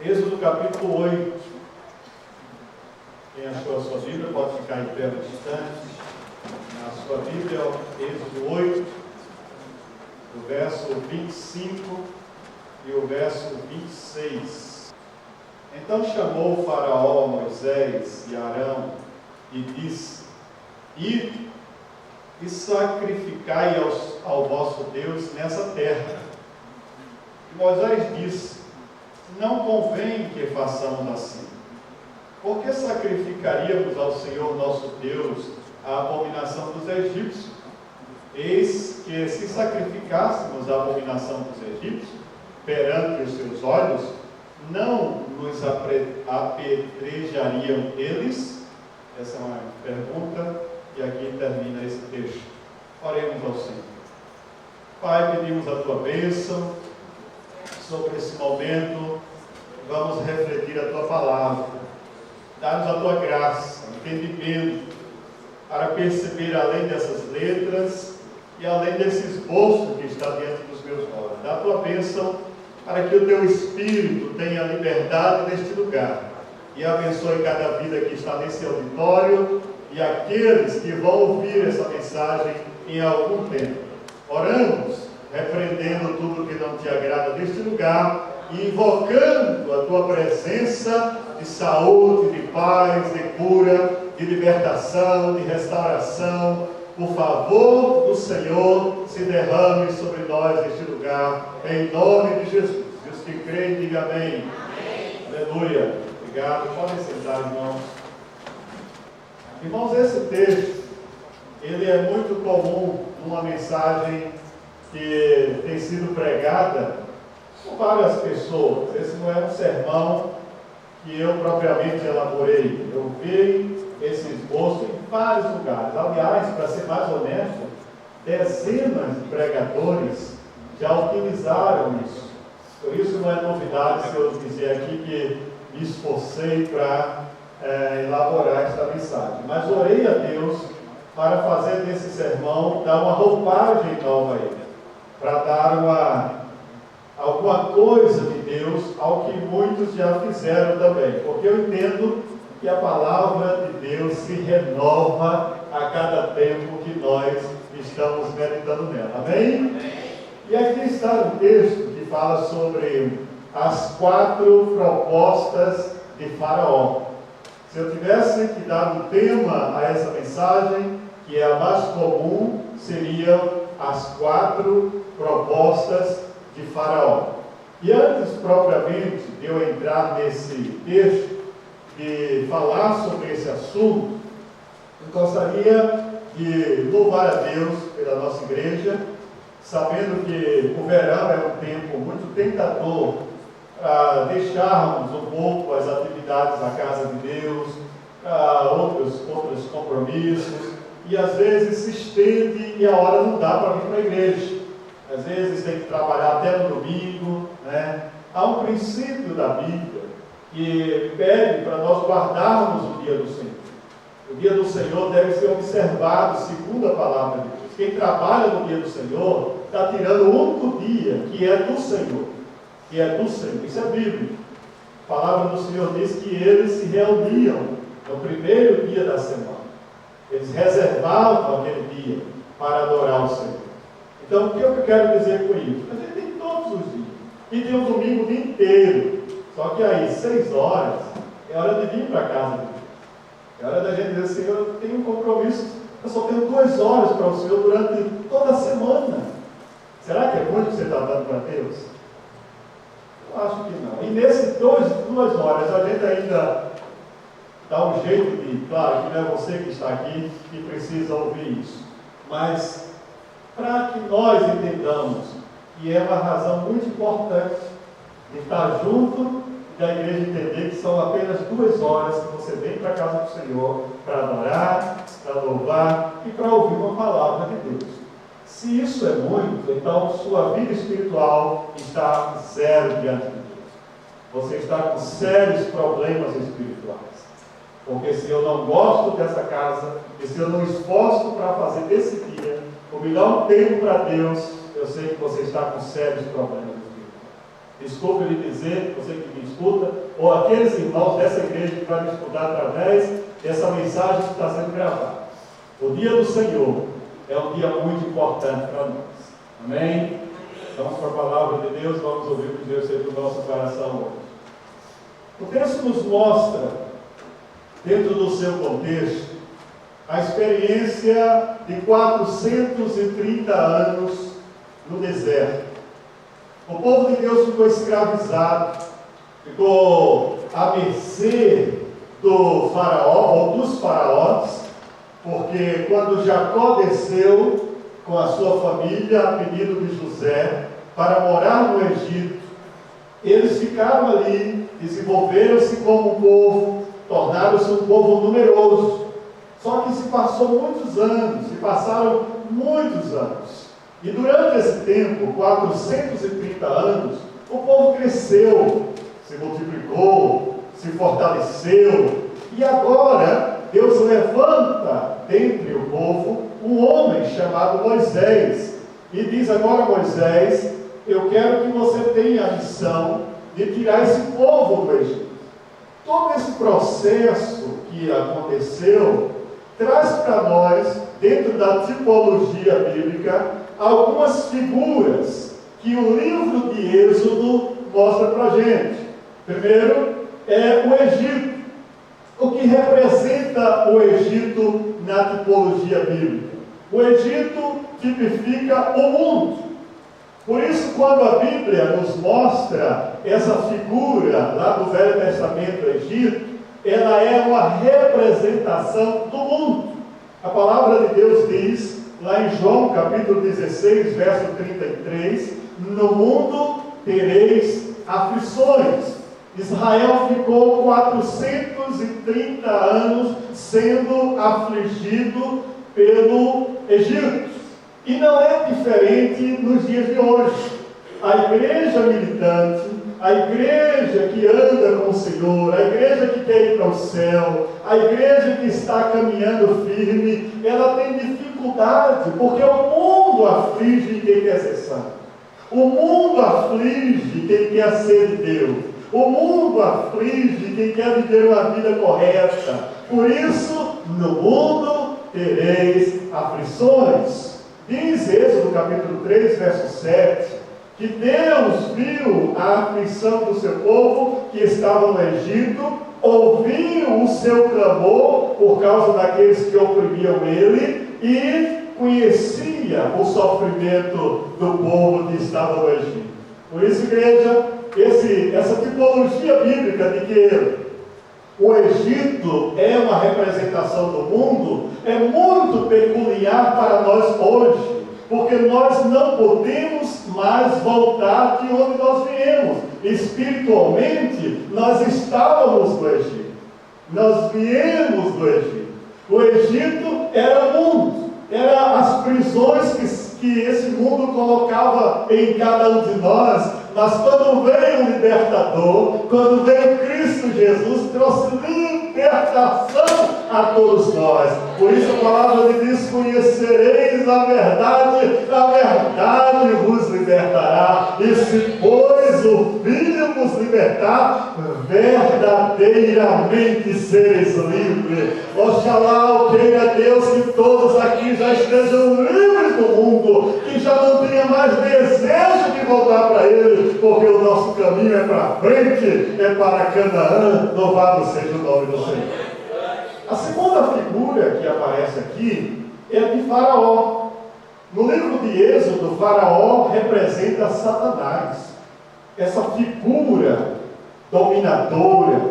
Êxodo capítulo 8. Quem achou a sua Bíblia pode ficar em pé no instante. A sua Bíblia, Êxodo 8, o verso 25 e o verso 26. Então chamou o Faraó Moisés e Arão e disse: Ide e sacrificai ao vosso Deus nessa terra. E Moisés disse: Não convém que façamos assim, porque sacrificaríamos ao Senhor nosso Deus a abominação dos egípcios. Eis que se sacrificássemos a abominação dos egípcios perante os seus olhos, não nos apedrejariam eles? Essa é uma pergunta, e aqui termina esse texto. Oremos ao Senhor. Pai, pedimos a tua bênção sobre esse momento. Vamos refletir a tua palavra. Dá-nos a tua graça, entendimento, para perceber além dessas letras e além desse esboço que está diante dos meus olhos. Dá a tua bênção para que o teu Espírito tenha liberdade neste lugar e abençoe cada vida que está nesse auditório e aqueles que vão ouvir essa mensagem em algum tempo. Oramos, repreendendo tudo que não te agrada neste lugar e invocando a tua presença de saúde, de paz, de cura, de libertação, de restauração. Por favor do Senhor, se derrame sobre nós neste lugar, em nome de Jesus. E os que creem, digam amém. Amém. Aleluia. Obrigado. Podem sentar, irmãos. Irmãos, esse texto, ele é muito comum numa mensagem que tem sido pregada por várias pessoas. Esse não é um sermão que eu propriamente elaborei. Eu vi esse esboço em vários lugares. Aliás, para ser mais honesto, dezenas de pregadores já utilizaram isso. Por isso não é novidade se eu dizer aqui que me esforcei para elaborar esta mensagem. Mas orei a Deus para fazer desse sermão, dar uma roupagem nova a ele, para dar alguma coisa de Deus ao que muitos já fizeram também, porque eu entendo que a palavra de Deus se renova a cada tempo que nós estamos meditando nela. Amém? Amém. E aqui está o texto que fala sobre as 4 propostas de Faraó. Se eu tivesse que dar um tema a essa mensagem, que é a mais comum, seriam as 4 propostas de Faraó. E antes propriamente de eu entrar nesse texto, de falar sobre esse assunto, eu gostaria de louvar a Deus pela nossa igreja, sabendo que o verão é um tempo muito tentador para deixarmos um pouco as atividades da casa de Deus, outros compromissos, e às vezes se estende e a hora não dá para vir para a igreja. Às vezes tem que trabalhar até no domingo, né? Há um princípio da Bíblia que pede para nós guardarmos o dia do Senhor. O dia do Senhor deve ser observado segundo a palavra de Deus. Quem trabalha no dia do Senhor está tirando o único dia que é do Senhor. Que é do Senhor. Isso é bíblico. A palavra do Senhor diz que eles se reuniam no primeiro dia da semana. Eles reservavam aquele dia para adorar o Senhor. Então, o que eu quero dizer com isso? A gente tem todos os dias. E tem um domingo o dia inteiro. Só que aí, 6 horas, é hora de vir para a casa de Deus. É hora da gente dizer: Senhor, eu tenho um compromisso. Eu só tenho 2 horas para o Senhor durante toda a semana. Será que é muito que você está dando para Deus? Eu acho que não. E nesses 2 horas, a gente ainda dá um jeito de... Claro que não é você que está aqui que precisa ouvir isso. Mas para que nós entendamos que é uma razão muito importante de estar junto e da igreja entender que são apenas 2 horas que você vem para a casa do Senhor para adorar, para louvar e para ouvir uma palavra de Deus. Se isso é muito, então sua vida espiritual está zero diante de Deus. Você está com sérios problemas espirituais. Porque se eu não gosto dessa casa, e se eu não esforço para fazer desse dia, ou me dar um tempo para Deus, eu sei que você está com sérios problemas espirituais. desculpe lhe dizer, você que me escuta, ou aqueles irmãos dessa igreja que vai me escutar através dessa mensagem que está sendo gravada. O dia do Senhor é um dia muito importante para nós. Amém? Vamos para a palavra de Deus, vamos ouvir o que Deus tem no nosso coração hoje. O texto nos mostra, dentro do seu contexto, a experiência de 430 anos no deserto. O povo de Deus ficou escravizado, ficou à mercê do faraó, ou dos faraós, porque quando Jacó desceu com a sua família, a pedido de José, para morar no Egito, eles ficaram ali, desenvolveram-se como um povo, tornaram-se um povo numeroso. Só que se passou muitos anos, se passaram muitos anos. E durante esse tempo, 430 anos, o povo cresceu, se multiplicou, se fortaleceu. E agora, Deus levanta dentre o povo um homem chamado Moisés. E diz agora, Moisés, eu quero que você tenha a missão de tirar esse povo do Egito. Todo esse processo que aconteceu traz para nós, dentro da tipologia bíblica, algumas figuras que o livro de Êxodo mostra para a gente. Primeiro é o Egito. O que representa o Egito na tipologia bíblica? O Egito tipifica o mundo. Por isso, quando a Bíblia nos mostra essa figura lá do Velho Testamento, Egito, ela é uma representação do mundo. A palavra de Deus diz, lá em João capítulo 16, verso 33, no mundo tereis aflições. Israel ficou 430 anos sendo afligido pelo Egito. E não é diferente nos dias de hoje. A igreja militante, a igreja que anda com o Senhor, a igreja que quer ir para o céu, a igreja que está caminhando firme, ela tem dificuldade, porque o mundo aflige quem quer ser santo. O mundo aflige quem quer ser de Deus. O mundo aflige quem quer viver uma vida correta. Por isso, no mundo tereis aflições. Diz Êxodo capítulo 3, verso 7, que Deus viu a aflição do seu povo que estava no Egito, ouviu o seu clamor por causa daqueles que oprimiam ele e conhecia o sofrimento do povo que estava no Egito. Por isso, igreja, essa tipologia bíblica de que o Egito é uma representação do mundo, é muito peculiar para nós hoje, porque nós não podemos mais voltar de onde nós viemos. Espiritualmente, nós estávamos no Egito, nós viemos do Egito. O Egito era o mundo, eram as prisões que esse mundo colocava em cada um de nós. Mas quando veio o libertador, quando veio Cristo Jesus, trouxe libertação a todos nós. Por isso a palavra de Deus, conhecereis a verdade vos libertará. E se, pois, o Filho vos libertar, verdadeiramente sereis livres. Oxalá, queira Deus, que todos aqui já estejam livres do mundo, que já não tenha mais desejo de voltar para Ele, porque o nosso caminho é para frente, é para Canaã. Louvado seja o nome do Senhor. A segunda figura que aparece aqui é a de Faraó. No livro de Êxodo, Faraó representa Satanás. Essa figura dominadora,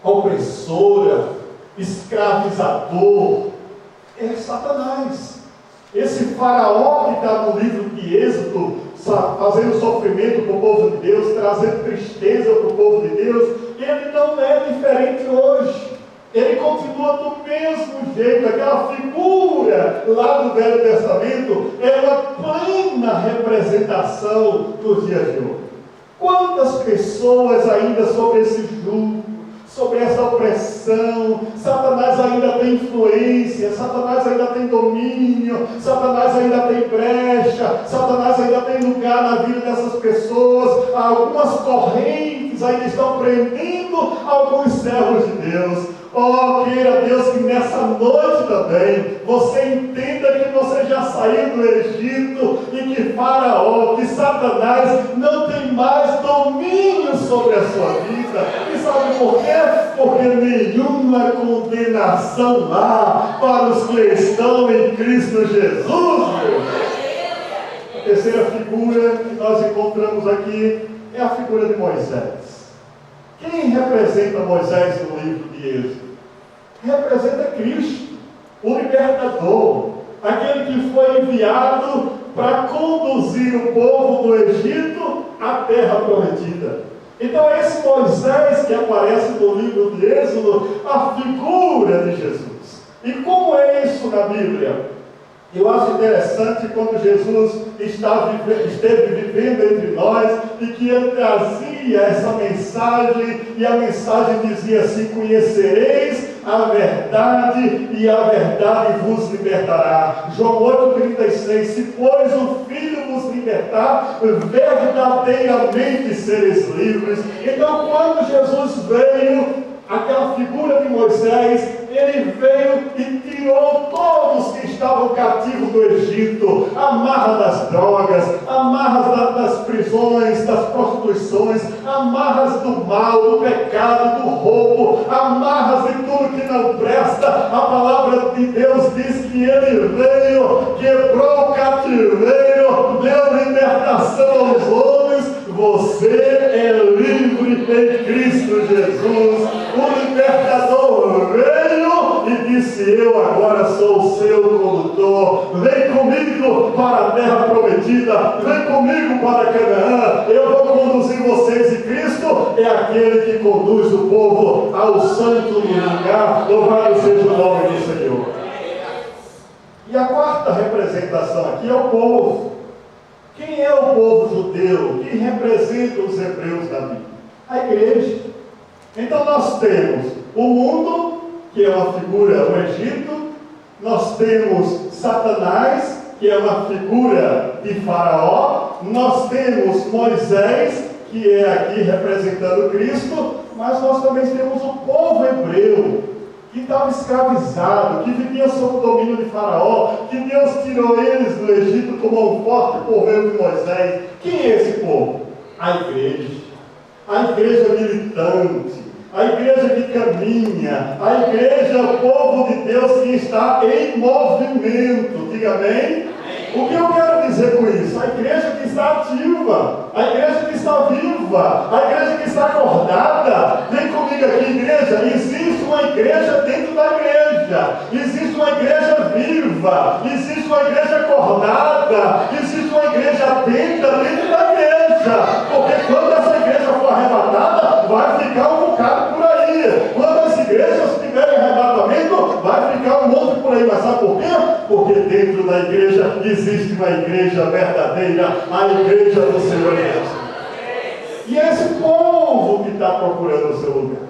opressora, escravizador, é Satanás. Esse Faraó que está no livro de Êxodo, fazendo sofrimento para o povo de Deus, trazendo tristeza para o povo de Deus, ele não é diferente hoje. Ele continua do mesmo jeito. Aquela figura lá do Velho Testamento é uma plena representação dos dias de hoje. Quantas pessoas ainda sob esse jugo, sobre essa opressão. Satanás ainda tem influência, Satanás ainda tem domínio, Satanás ainda tem brecha, Satanás ainda tem lugar na vida dessas pessoas. Algumas correntes ainda estão prendendo alguns servos de Deus. Oh, queira Deus que nessa noite também você entenda que você já saiu do Egito e que Faraó, que Satanás não tem mais domínio sobre a sua vida. E sabe por quê? Porque nenhuma condenação lá para os que estão em Cristo Jesus. A terceira figura que nós encontramos aqui é a figura de Moisés. Quem representa Moisés no livro de Êxodo? Representa Cristo, o libertador, aquele que foi enviado para conduzir o povo do Egito à terra prometida. Então é esse Moisés que aparece no livro de Êxodo, a figura de Jesus. E como é isso na Bíblia? Eu acho interessante quando Jesus esteve vivendo entre nós e que ele trazia essa mensagem, e a mensagem dizia assim: conhecereis a verdade e a verdade vos libertará. João 8,36: se pois o Filho vos libertar, verdadeiramente sereis livres. Então quando Jesus veio, aquela figura de Moisés, ele veio e tirou todos que estavam cativos do Egito, amarras das drogas, amarras das prisões, das prostituições, amarras do mal, do pecado, do roubo, amarras de tudo que não presta. A palavra de Deus diz que ele veio, quebrou o cativeiro, deu libertação aos homens. Você é livre em Cristo Jesus. O libertador veio e disse: eu agora sou o seu condutor. Vem comigo para a terra prometida, vem comigo para Canaã. Eu vou conduzir vocês. E Cristo é aquele que conduz o povo ao santo lugar. Louvado seja o nome do Senhor. E a quarta representação aqui é o povo. Quem é o povo judeu? Quem representa os hebreus da Bíblia? A igreja. Então nós temos o mundo, que é uma figura, o Egito. Nós temos Satanás, que é uma figura de Faraó. Nós temos Moisés, que é aqui representando Cristo. Mas nós também temos o povo hebreu, que estava escravizado, que vivia sob o domínio de Faraó, que Deus tirou eles do Egito como um forte povo de Moisés. Quem é esse povo? A igreja militante, a igreja que caminha, a igreja, o povo de Deus que está em movimento. Diga amém? O que eu quero dizer com isso? A igreja que está ativa, a igreja que está viva, a igreja que está acordada. Vem comigo aqui, igreja. Existe uma igreja dentro da igreja, existe uma igreja viva, existe uma igreja acordada, existe uma igreja atenta dentro da igreja. Porque quando essa igreja for arrebatada, vai ficar um bocado por aí. Quando as igrejas tiverem arrebatamento, vai ficar um monte por aí. Mas sabe por quê? Porque dentro da igreja existe uma igreja verdadeira, a igreja do Senhor Jesus. E é esse povo que está procurando o seu lugar.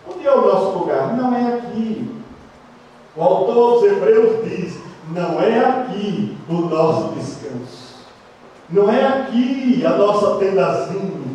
Onde é o nosso lugar? Não é aqui. O autor dos Hebreus diz: não é aqui o nosso descanso. Não é aqui a nossa tendazinha.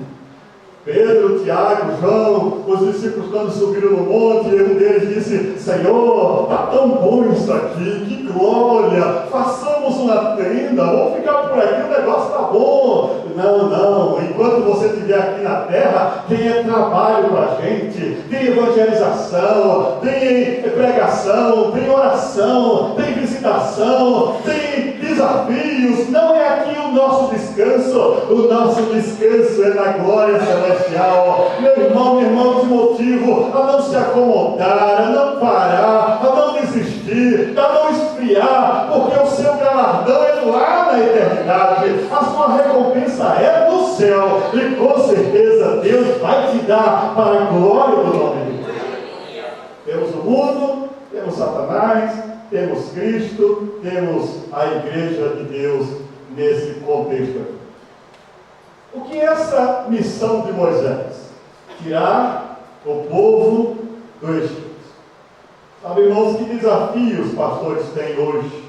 Pedro, Tiago, João, os discípulos quando subiram no monte, um deles disse: Senhor, está tão bom isso aqui, que glória, façamos uma tenda, vamos ficar por aqui, o negócio está bom. Não, enquanto você estiver aqui na terra, tem trabalho para a gente, tem evangelização, tem pregação, tem oração, tem visitação, tem desafios. Não é aqui o nosso descanso. O nosso descanso é na glória celestial. Meu irmão, minha irmã, te motivo a não se acomodar, a não parar, a não desistir, a não esfriar, porque o seu galardão é lá na eternidade. A sua recompensa é no céu, e com certeza Deus vai te dar para a glória do nome de Deus. Temos o mundo, temos Satanás, temos Cristo, temos a igreja de Deus nesse contexto aqui. O que é essa missão de Moisés? Tirar o povo do Egito. Sabe, irmãos, que desafio os pastores têm hoje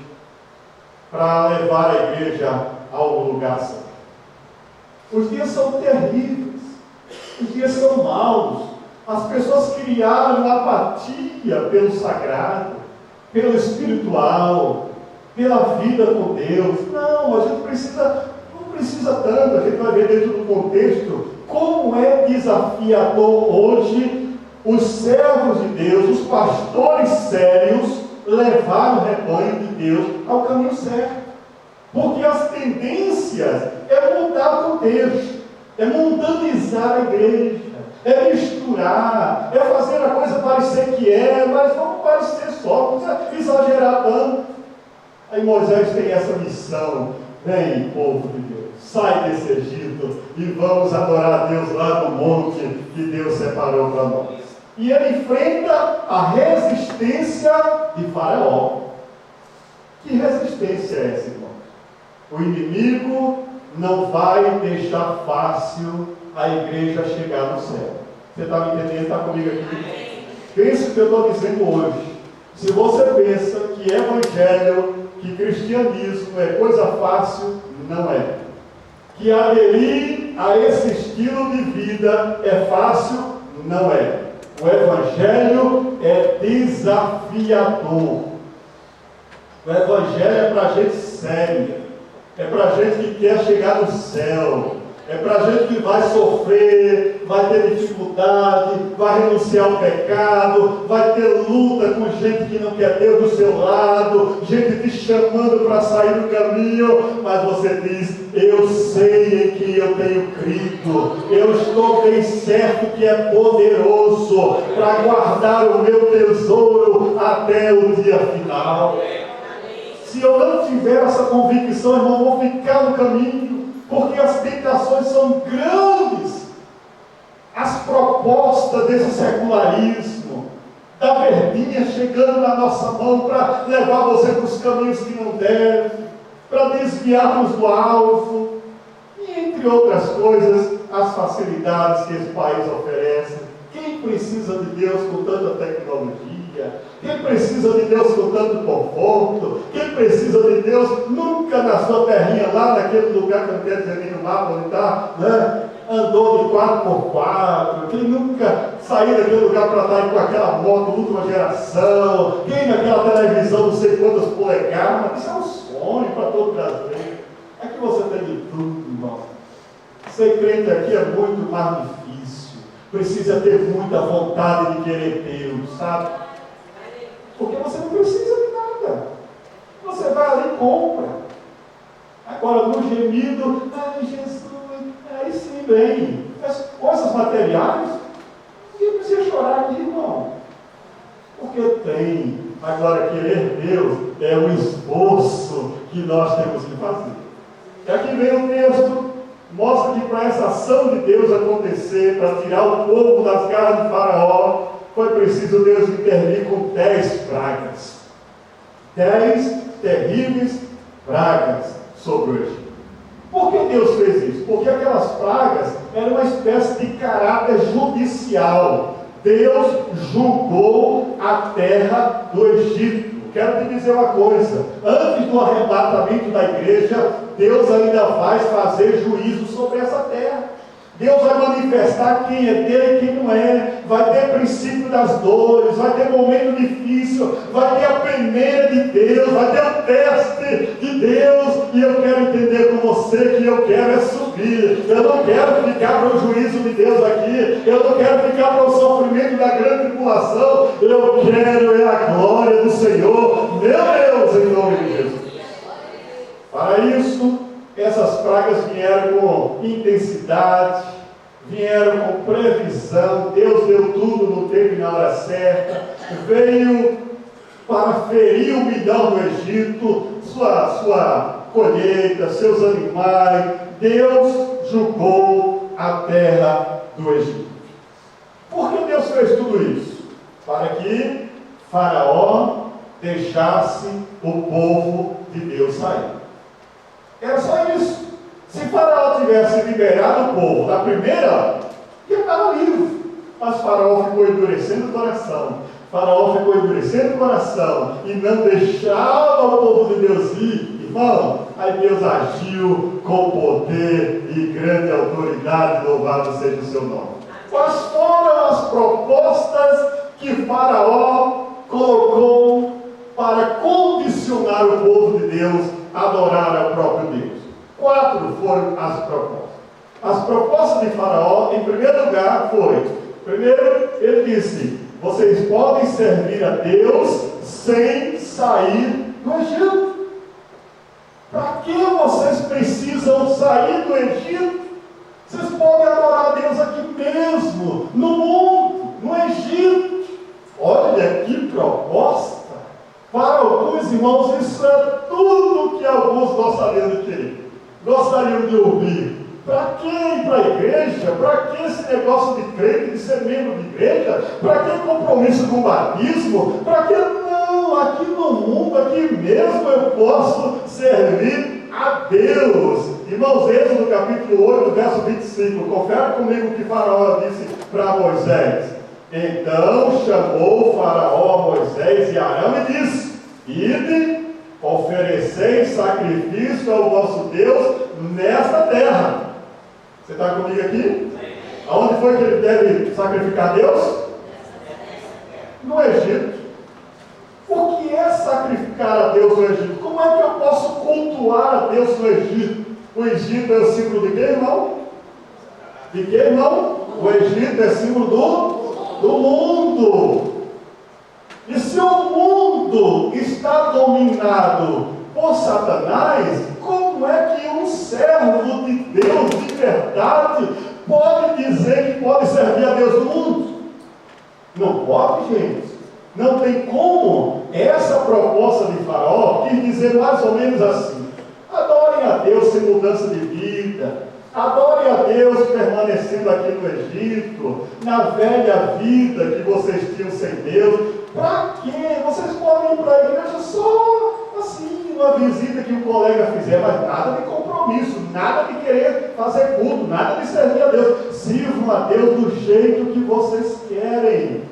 para levar a igreja ao lugar certo? Os dias são terríveis, os dias são maus, as pessoas criaram apatia pelo sagrado, pelo espiritual, pela vida com Deus. Não, a gente não precisa tanto, a gente vai ver dentro do contexto como é desafiador hoje os servos de Deus, os pastores sérios, levar o rebanho de Deus ao caminho certo. Porque as tendências é mudar o contexto, é mundanizar a igreja, é misturar, é fazer a coisa parecer que é, mas não parecer só, não precisa exagerar tanto. Aí Moisés tem essa missão: vem, povo de Deus, sai desse Egito e vamos adorar a Deus lá no monte que Deus separou para nós. E ele enfrenta a resistência de Faraó. Que resistência é essa, irmão? O inimigo não vai deixar fácil a igreja chegar no céu. Você está me entendendo? Está comigo aqui? Pense o que eu estou dizendo hoje. Se você pensa que evangelho, que cristianismo é coisa fácil, não é. Que aderir a esse estilo de vida é fácil, não é. O evangelho é desafiador. O evangelho é para gente séria, é para gente que quer chegar no céu, é para gente que vai sofrer, vai ter dificuldade, vai renunciar ao pecado, vai ter luta com gente que não quer Deus do seu lado, gente te chamando para sair do caminho, mas você diz: eu sei em que eu tenho crido, eu estou bem certo que é poderoso para guardar o meu tesouro até o dia final. Se eu não tiver essa convicção, irmão, eu vou ficar no caminho, porque as tentações são grandes. As propostas desse secularismo, da verdinha chegando na nossa mão para levar você para os caminhos que não deve, para desviarmos do alvo, e entre outras coisas, as facilidades que esse país oferece. Quem precisa de Deus com tanta tecnologia? Quem precisa de Deus com tanto conforto? Quem precisa de Deus nunca na sua terrinha, lá naquele lugar que eu não quero dizer nem no mapa onde está, né? Andou de 4x4, quem nunca saiu daquele lugar para estar com aquela moto última geração, quem naquela televisão não sei quantas polegadas, isso é um sonho para todo brasileiro. Aqui você tem de tudo, irmão. Ser crente aqui é muito mais difícil, precisa ter muita vontade de querer Deus, sabe? Porque você não precisa de nada, você vai ali e compra. Agora no gemido: ai Jesus, aí sim bem, as coisas materiais, ninguém precisa chorar aqui, irmão, porque tem. Agora querer Deus é um esforço que nós temos que fazer. E aqui vem o texto, mostra que para essa ação de Deus acontecer, para tirar o povo das garras de Faraó, foi preciso Deus intervir com 10 pragas. 10 terríveis pragas sobre o Egito. Por que Deus fez isso? Porque aquelas pragas eram uma espécie de caráter judicial. Deus julgou a terra do Egito. Quero te dizer uma coisa: antes do arrebatamento da igreja, Deus ainda vai fazer juízo sobre essa terra. Deus vai manifestar quem é dele e quem não é. Vai ter princípio das dores, vai ter momento difícil, vai ter a peneira de Deus, vai ter o teste de Deus. E eu quero entender com você que eu quero é subir. Eu não quero ficar para o juízo de Deus aqui, eu não quero ficar para o sofrimento da grande tribulação. Eu quero é a glória do Senhor, meu Deus, em nome de Jesus. Para isso, essas pragas vieram com intensidade, vieram com previsão. Deus deu tudo no tempo e na hora certa. Veio para ferir o milhão do Egito, sua colheita, seus animais. Deus julgou a terra do Egito. Por que Deus fez tudo isso? Para que Faraó deixasse o povo de Deus sair. Era só isso. Se Faraó tivesse liberado o povo na primeira, ia estar livre. Mas Faraó ficou endurecendo o coração. Faraó ficou endurecendo o coração e não deixava o povo de Deus ir. Irmão, aí Deus agiu com poder e grande autoridade, louvado seja o seu nome. Quais foram as propostas que Faraó colocou para condicionar o povo de Deus a adorar ao próprio Deus? 4 foram as propostas. As propostas de Faraó, em primeiro lugar, foi: primeiro, ele disse: vocês podem servir a Deus sem sair do Egito. Para que vocês precisam sair do Egito? Vocês podem adorar a Deus aqui mesmo, no mundo, no Egito. Olha que proposta! Para alguns irmãos, isso é tudo que alguns gostariam de querer, gostariam de ouvir. Para que ir para a igreja? Para que esse negócio de crente, de ser membro de igreja? Para que compromisso com o batismo? Para que não? Aqui no mundo, aqui mesmo eu posso servir a Deus. Irmãos, Êxodo capítulo 8, verso 25. Confere comigo o que Faraó disse para Moisés. Então chamou Faraó a Moisés e Arão e disse: ide, ofereceis sacrifício ao vosso Deus nesta terra. Você está comigo aqui? Aonde foi que ele deve sacrificar a Deus? No Egito. O que é sacrificar a Deus no Egito? Como é que eu posso cultuar a Deus no Egito? O Egito é o símbolo de quê, irmão? De quê, irmão? O Egito é símbolo do mundo. E se o mundo está dominado por Satanás, como é que um servo de Deus de verdade pode dizer que pode servir a Deus no mundo? Não pode, gente. Não tem como. Essa proposta de Faraó quis dizer mais ou menos assim: adorem a Deus sem mudança de vida, adorem a Deus permanecendo aqui no Egito, na velha vida que vocês tinham sem Deus. Para quê? Vocês podem ir para a igreja só assim, uma visita que um colega fizer, mas nada de compromisso, nada de querer fazer culto, nada de servir a Deus. Sirvam a Deus do jeito que vocês querem.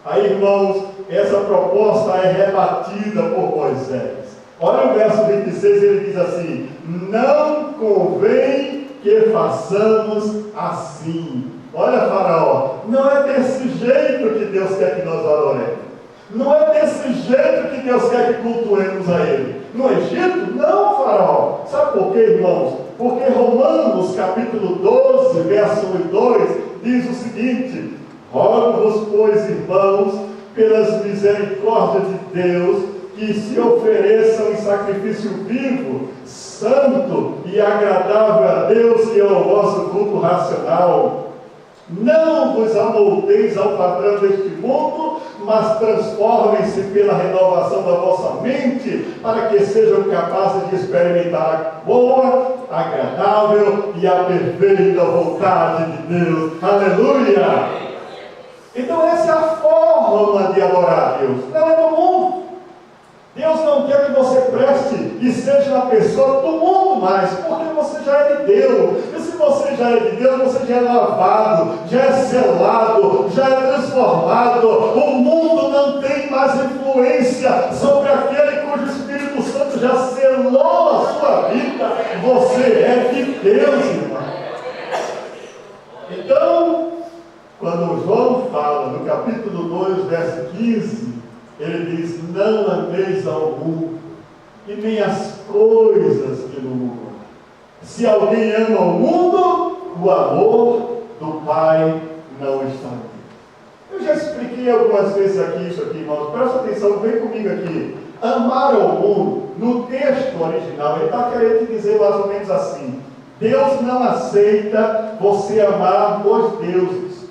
Aí, irmãos, essa proposta é rebatida por Moisés. Olha o verso 26, ele diz assim: não convém que façamos assim. Olha, Faraó, não é desse jeito que Deus quer que nós adoremos. Não é desse jeito que Deus quer que cultuemos a Ele. No Egito, não, Faraó. Sabe por quê, irmãos? Porque Romanos capítulo 12, verso 1 e 2, diz o seguinte: rogo-vos, pois, irmãos, pelas misericórdias de Deus, que se ofereçam em sacrifício vivo, santo e agradável a Deus, que é o vosso culto racional. Não vos amoldeis ao padrão deste mundo, mas transformem-se pela renovação da vossa mente, para que sejam capazes de experimentar a boa, agradável e a perfeita vontade de Deus. Aleluia! Então essa é a forma de adorar a Deus. Não é do mundo. Deus não quer que você preste e seja uma pessoa do mundo mais, porque você já é de Deus. E se você já é de Deus, você já é lavado, já é selado, já é transformado. O mundo não tem mais influência sobre aquele cujo Espírito Santo já selou a sua vida. Você é de Deus, irmão. Então, quando João fala no capítulo 2, verso 15, ele diz: não ameis ao mundo, e nem as coisas que no mundo. Se alguém ama o mundo, o amor do Pai não está nele. Eu já expliquei algumas vezes aqui isso aqui, irmãos. Presta atenção, vem comigo aqui. Amar ao mundo, no texto original, ele está querendo dizer mais ou menos assim: Deus não aceita você amar os deuses.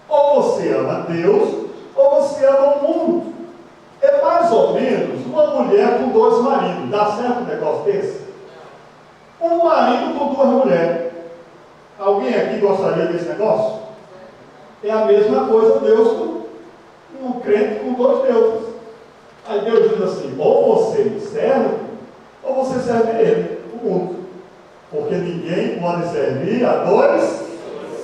Ou você ama Deus, ou você ama o mundo. É mais ou menos uma mulher com 2 maridos. Dá certo um negócio desse? Um marido com 2 mulheres. Alguém aqui gostaria desse negócio? É a mesma coisa Deus com um crente com 2 deuses. Aí Deus diz assim: ou você me serve, ou você serve ele, o mundo. Porque ninguém pode servir a 2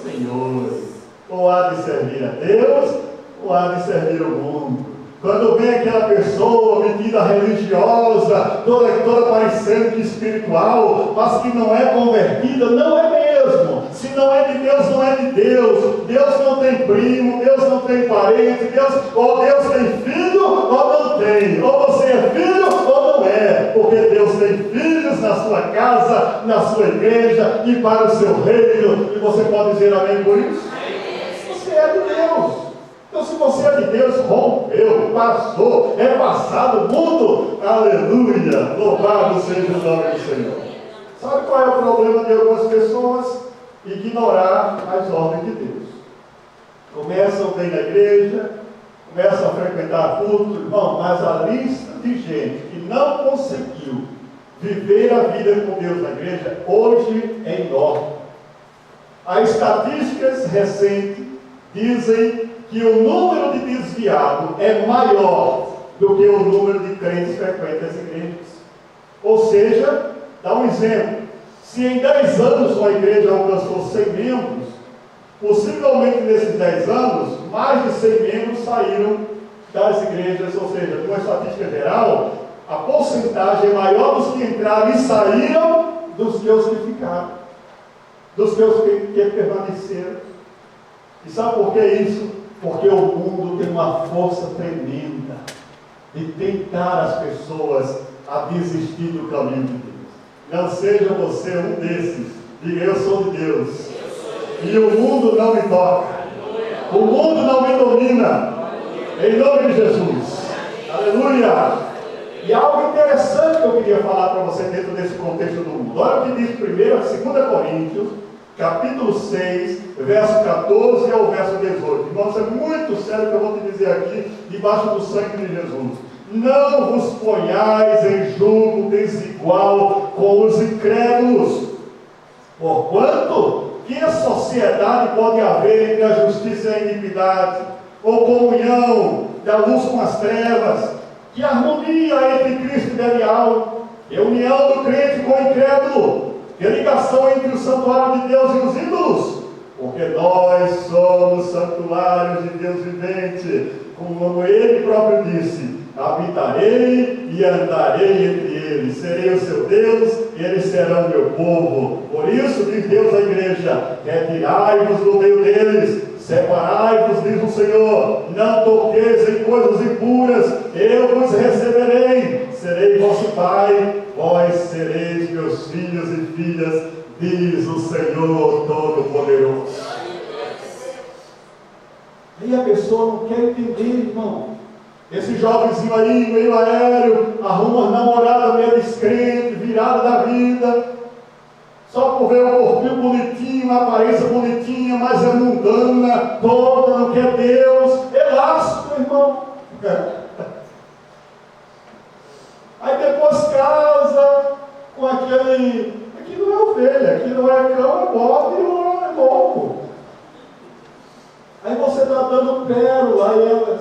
senhores. Ou há de servir a Deus, ou há de servir o mundo. Quando vem aquela pessoa metida religiosa, toda parecendo que espiritual, mas que não é convertida, não é mesmo. Se não é de Deus, não é de Deus. Deus não tem primo, Deus não tem parente, ou Deus tem filho ou não tem. Ou você é filho ou não é. Porque Deus tem filhos na sua casa, na sua igreja e para o seu reino. E você pode dizer amém por isso? Você é de Deus. Então, se você é de Deus, rompeu, passou, é passado o mundo, aleluia, louvado seja o nome do Senhor. Sabe qual é o problema de algumas pessoas? Ignorar as ordens de Deus. Começam a vir na igreja, começam a frequentar culto, irmão, mas a lista de gente que não conseguiu viver a vida com Deus na igreja, hoje é enorme. As estatísticas recentes dizem que o número de desviados é maior do que o número de crentes frequentes às igrejas. Ou seja, dá um exemplo. Se em 10 anos uma igreja alcançou 100 membros, possivelmente nesses 10 anos, mais de 100 membros saíram das igrejas. Ou seja, de uma estatística geral, a porcentagem é maior dos que entraram e saíram dos que os que ficaram, dos que os que permaneceram. E sabe por que isso? Porque o mundo tem uma força tremenda de tentar as pessoas a desistir do caminho de Deus. Não seja você um desses. Diga, eu sou de Deus. E o mundo não me toca. O mundo não me domina. Em nome de Jesus. Aleluia. E algo interessante que eu queria falar para você dentro desse contexto do mundo. Olha o que diz primeiro, 2 Coríntios, capítulo 6, verso 14 ao verso 18. Irmãos, é muito sério o que eu vou te dizer aqui, debaixo do sangue de Jesus. Não vos ponhais em julgo desigual com os incrédulos, porquanto que sociedade pode haver entre a justiça e a iniquidade, ou comunhão da luz com as trevas, que harmonia entre Cristo e Belial, e união do crente com o incrédulo, que ligação entre o santuário de Deus e os ídolos, porque nós somos santuários de Deus vivente, como ele próprio disse: habitarei e andarei entre eles, serei o seu Deus e eles serão meu povo. Por isso diz Deus à igreja: retirai-vos do meio deles, separai-vos, diz o Senhor, não toqueis em coisas impuras, eu vos receberei, serei vosso Pai, vós sereis meus filhos e filhas, diz o Senhor Todo-Poderoso. E a pessoa não quer entender, irmão. Esse jovenzinho aí, meio aéreo, arruma uma namorada meio descrente, virada da vida, só por ver o corpinho bonitinho, a aparência bonitinha, mas é mundana, toda, não quer Deus, elástico, irmão. Aí depois casa com aquele, aqui não é ovelha, aqui não é cão, é bode, não é louco. Aí você está dando pérola a elas.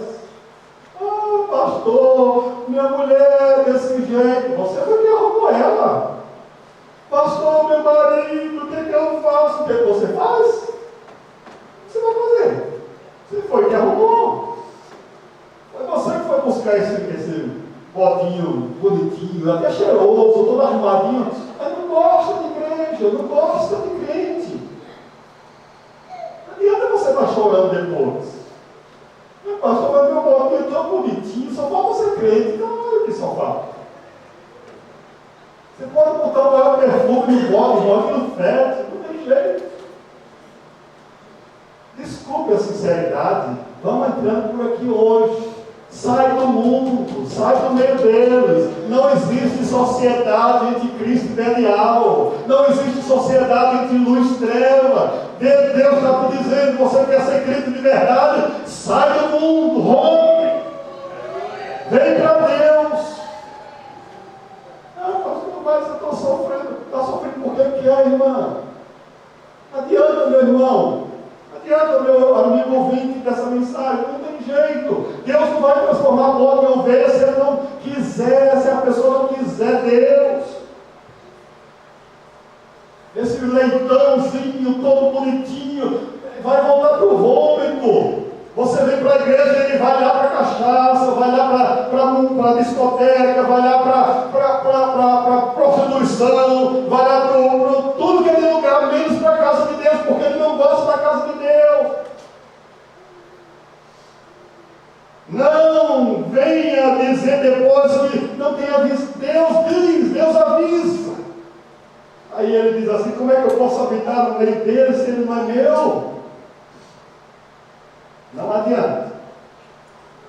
Ah, pastor, minha mulher desse jeito, você foi que arrumou ela. Pastor, meu marido, o que eu faço? O que você faz? O que você vai fazer? Você foi que arrumou. Foi você que foi buscar esse bodinho bonitinho, até cheiroso, todo arrumadinho. Mas não gosta de igreja, não gosta de crente. Não adianta você estar chorando depois. Meu pastor, mas meu bodinho tão bonitinho, só falta ser crente. Não, que só falta. Você pode botar o maior perfume no bode, irmão, que não fede, não tem jeito. Desculpe a sinceridade, vamos entrando por aqui hoje. Sai do mundo, sai do meio deles. Não existe sociedade entre Cristo e Belial. Não existe sociedade entre luz e treva. Deus está te dizendo: você quer ser crente de verdade? Sai do mundo, rompe. Vem para Deus. Não, pastor, mas eu estou sofrendo. Está sofrendo por que é, irmã? Adianta, meu irmão. Adianta, meu amigo ouvinte dessa mensagem. Não tem jeito. Deus não vai transformar bode em ovelha se ele não quiser, se a pessoa não quiser Deus. Esse leitãozinho todo bonitinho vai voltar para o voo. para a discoteca, vai lá para a prostituição, vai lá para tudo que é de lugar, menos para a casa de Deus, porque ele não gosta da casa de Deus. Não venha dizer depois que não tenha visto. Deus diz, Deus avisa. Aí ele diz assim: como é que eu posso habitar no meio dele se ele não é meu? Não adianta.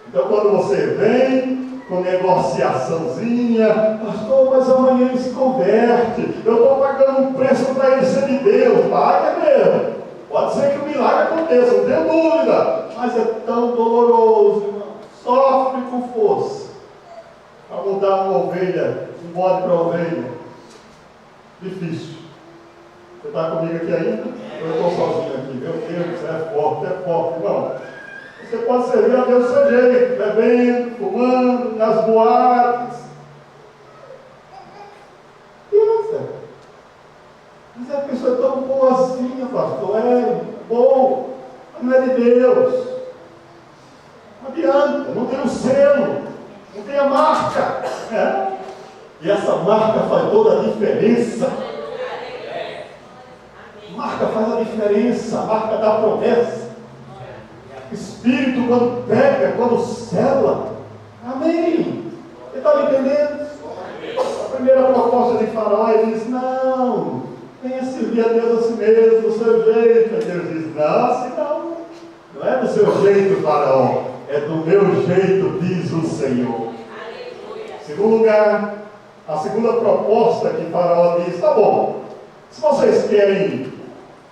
Então quando você vem com negociaçãozinha, pastor, mas amanhã ele se converte, eu estou pagando um preço para ele ser de Deus, paga mesmo. Pode ser que o milagre aconteça, não tenho dúvida, mas é tão doloroso, irmão. Sofre com força para mudar uma ovelha, um bode para ovelha. Difícil. Você está comigo aqui ainda? Eu estou sozinho aqui. Meu Deus, é forte, irmão. Você pode servir a Deus do seu jeito, bebendo, fumando, nas boates. Mas a pessoa é tão boazinha, pastor. É bom, mas não é de Deus. Não adianta, não tem o selo, não tem a marca. E essa marca faz toda a diferença. A marca faz a diferença, a marca da promessa. O Espírito, quando pega, quando sela. Amém. Você está me entendendo? A primeira proposta de Faraó, ele diz: não, venha servir a Deus a si mesmo, do seu jeito. Aí Deus diz: não, assim não. Não é do seu jeito, Faraó, é do meu jeito, diz o Senhor. Em segundo lugar, a segunda proposta que Faraó diz: tá bom, se vocês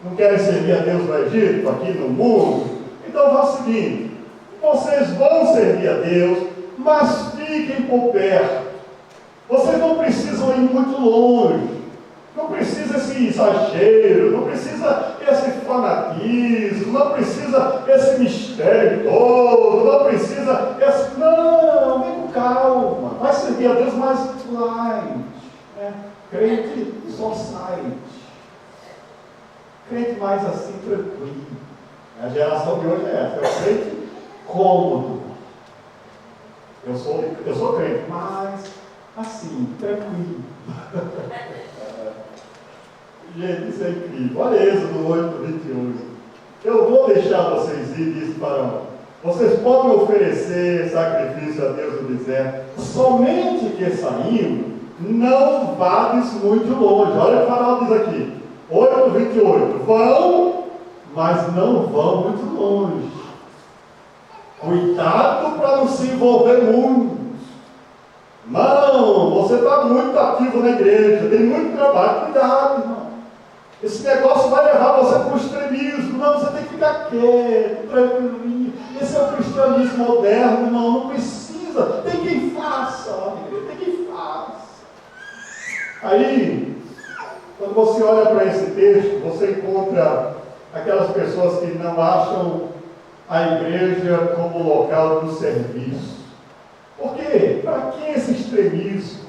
não querem servir a Deus no Egito, aqui no mundo, então vá o seguinte: vocês vão servir a Deus, mas fiquem por perto. Vocês não precisam ir muito longe. Não precisa esse exagero, não precisa esse fanatismo, não precisa esse mistério todo, não precisa esse... Não, vem com calma. Vai servir a Deus mais light, crente society. Crente mais assim, tranquilo. A geração de hoje é essa, é o crente cômodo. Eu sou crente, mas assim, tranquilo. Gente, isso é incrível. Olha Êxodo 8:28. Eu vou deixar vocês ir, disse Faraó. Vocês podem oferecer sacrifício a Deus no deserto, somente que saindo, não vades muito longe. Olha o que o Faraó diz aqui, 8:28. Vão, mas não vão muito longe. Cuidado para não se envolver muito. Não, você está muito ativo na igreja, tem muito trabalho. Cuidado, irmão. Esse negócio vai levar você para o extremismo. Não, você tem que ficar quieto, tranquilinho. Esse é o cristianismo moderno, irmão. Não precisa. Tem quem faça, tem quem faça. Aí, quando você olha para esse texto, você encontra aquelas pessoas que não acham a igreja como local do serviço. Por quê? Para que esse extremismo?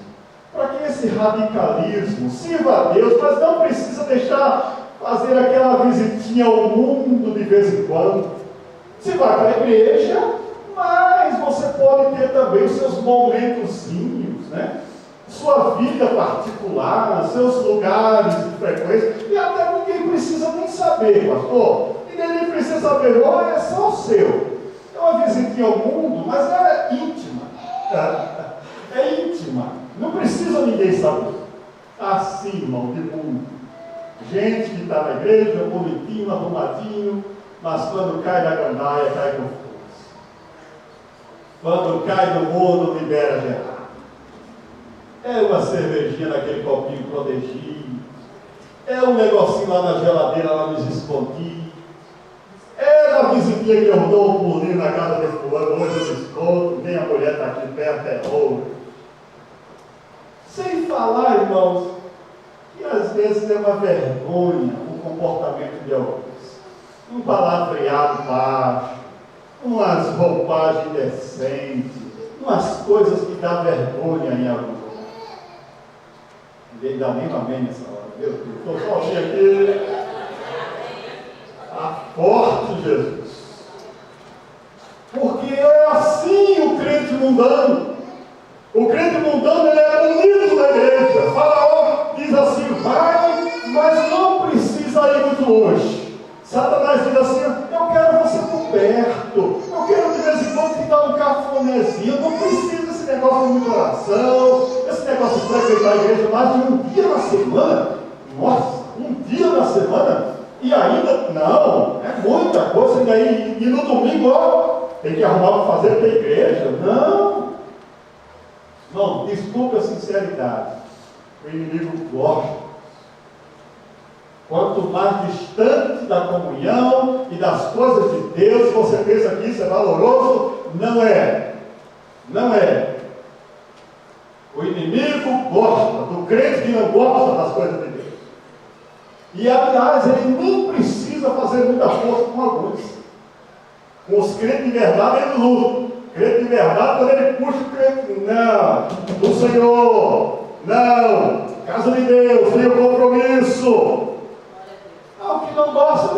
Para que esse radicalismo? Sirva a Deus, mas não precisa deixar fazer aquela visitinha ao mundo de vez em quando. Você vai para a igreja, mas você pode ter também os seus momentozinhos, sua vida particular, seus lugares de frequência, e até ninguém precisa nem saber, pastor. Ninguém nem precisa saber, não, é só o seu. É uma visitinha ao mundo, mas é íntima. É íntima. Não precisa ninguém saber. Assim, irmão, de mundo. Gente que está na igreja, bonitinho, arrumadinho, mas quando cai na gandaia, cai com força. Quando cai no mundo, libera geral. É uma cervejinha naquele copinho protegido. É um negocinho lá na geladeira, lá nos escondidos. É na visitinha que eu dou um pulinho na casa desse fulano, hoje eu desconto, nem a mulher está aqui perto, é ouro. Sem falar, irmãos, que às vezes é uma vergonha o comportamento de alguns. Um palavreado baixo, umas roupagens indecentes, umas coisas que dá vergonha em alguns. Ninguém dá nem amém nessa hora, meu Deus, estou sozinho aqui. Está forte, Jesus. Porque é assim o crente mundano. O crente mundano, ele é bonito na igreja. Faraó diz assim, vai, mas não precisa ir muito longe. Satanás diz assim, eu quero você por perto, eu quero de vez em quando te dar um cafunézinho, não precisa desse negócio de muita oração, esse negócio de frequentar a igreja mais de um dia na semana. Nossa, um dia na semana? E ainda, não, é muita coisa, e daí, e no domingo, ó, tem que arrumar o que fazer para a igreja. Não, desculpe a sinceridade, o inimigo gosta. Quanto mais distante da comunhão e das coisas de Deus, você pensa que isso é valoroso, não é. Não é. O inimigo gosta do crente que não gosta das coisas de Deus. E aliás, ele nem precisa fazer muita força com alguns. Com os crentes de verdade, ele luta. Crente de verdade, quando ele puxa o crente, não, do Senhor, não, casa de Deus, tem o compromisso. O que não gosta,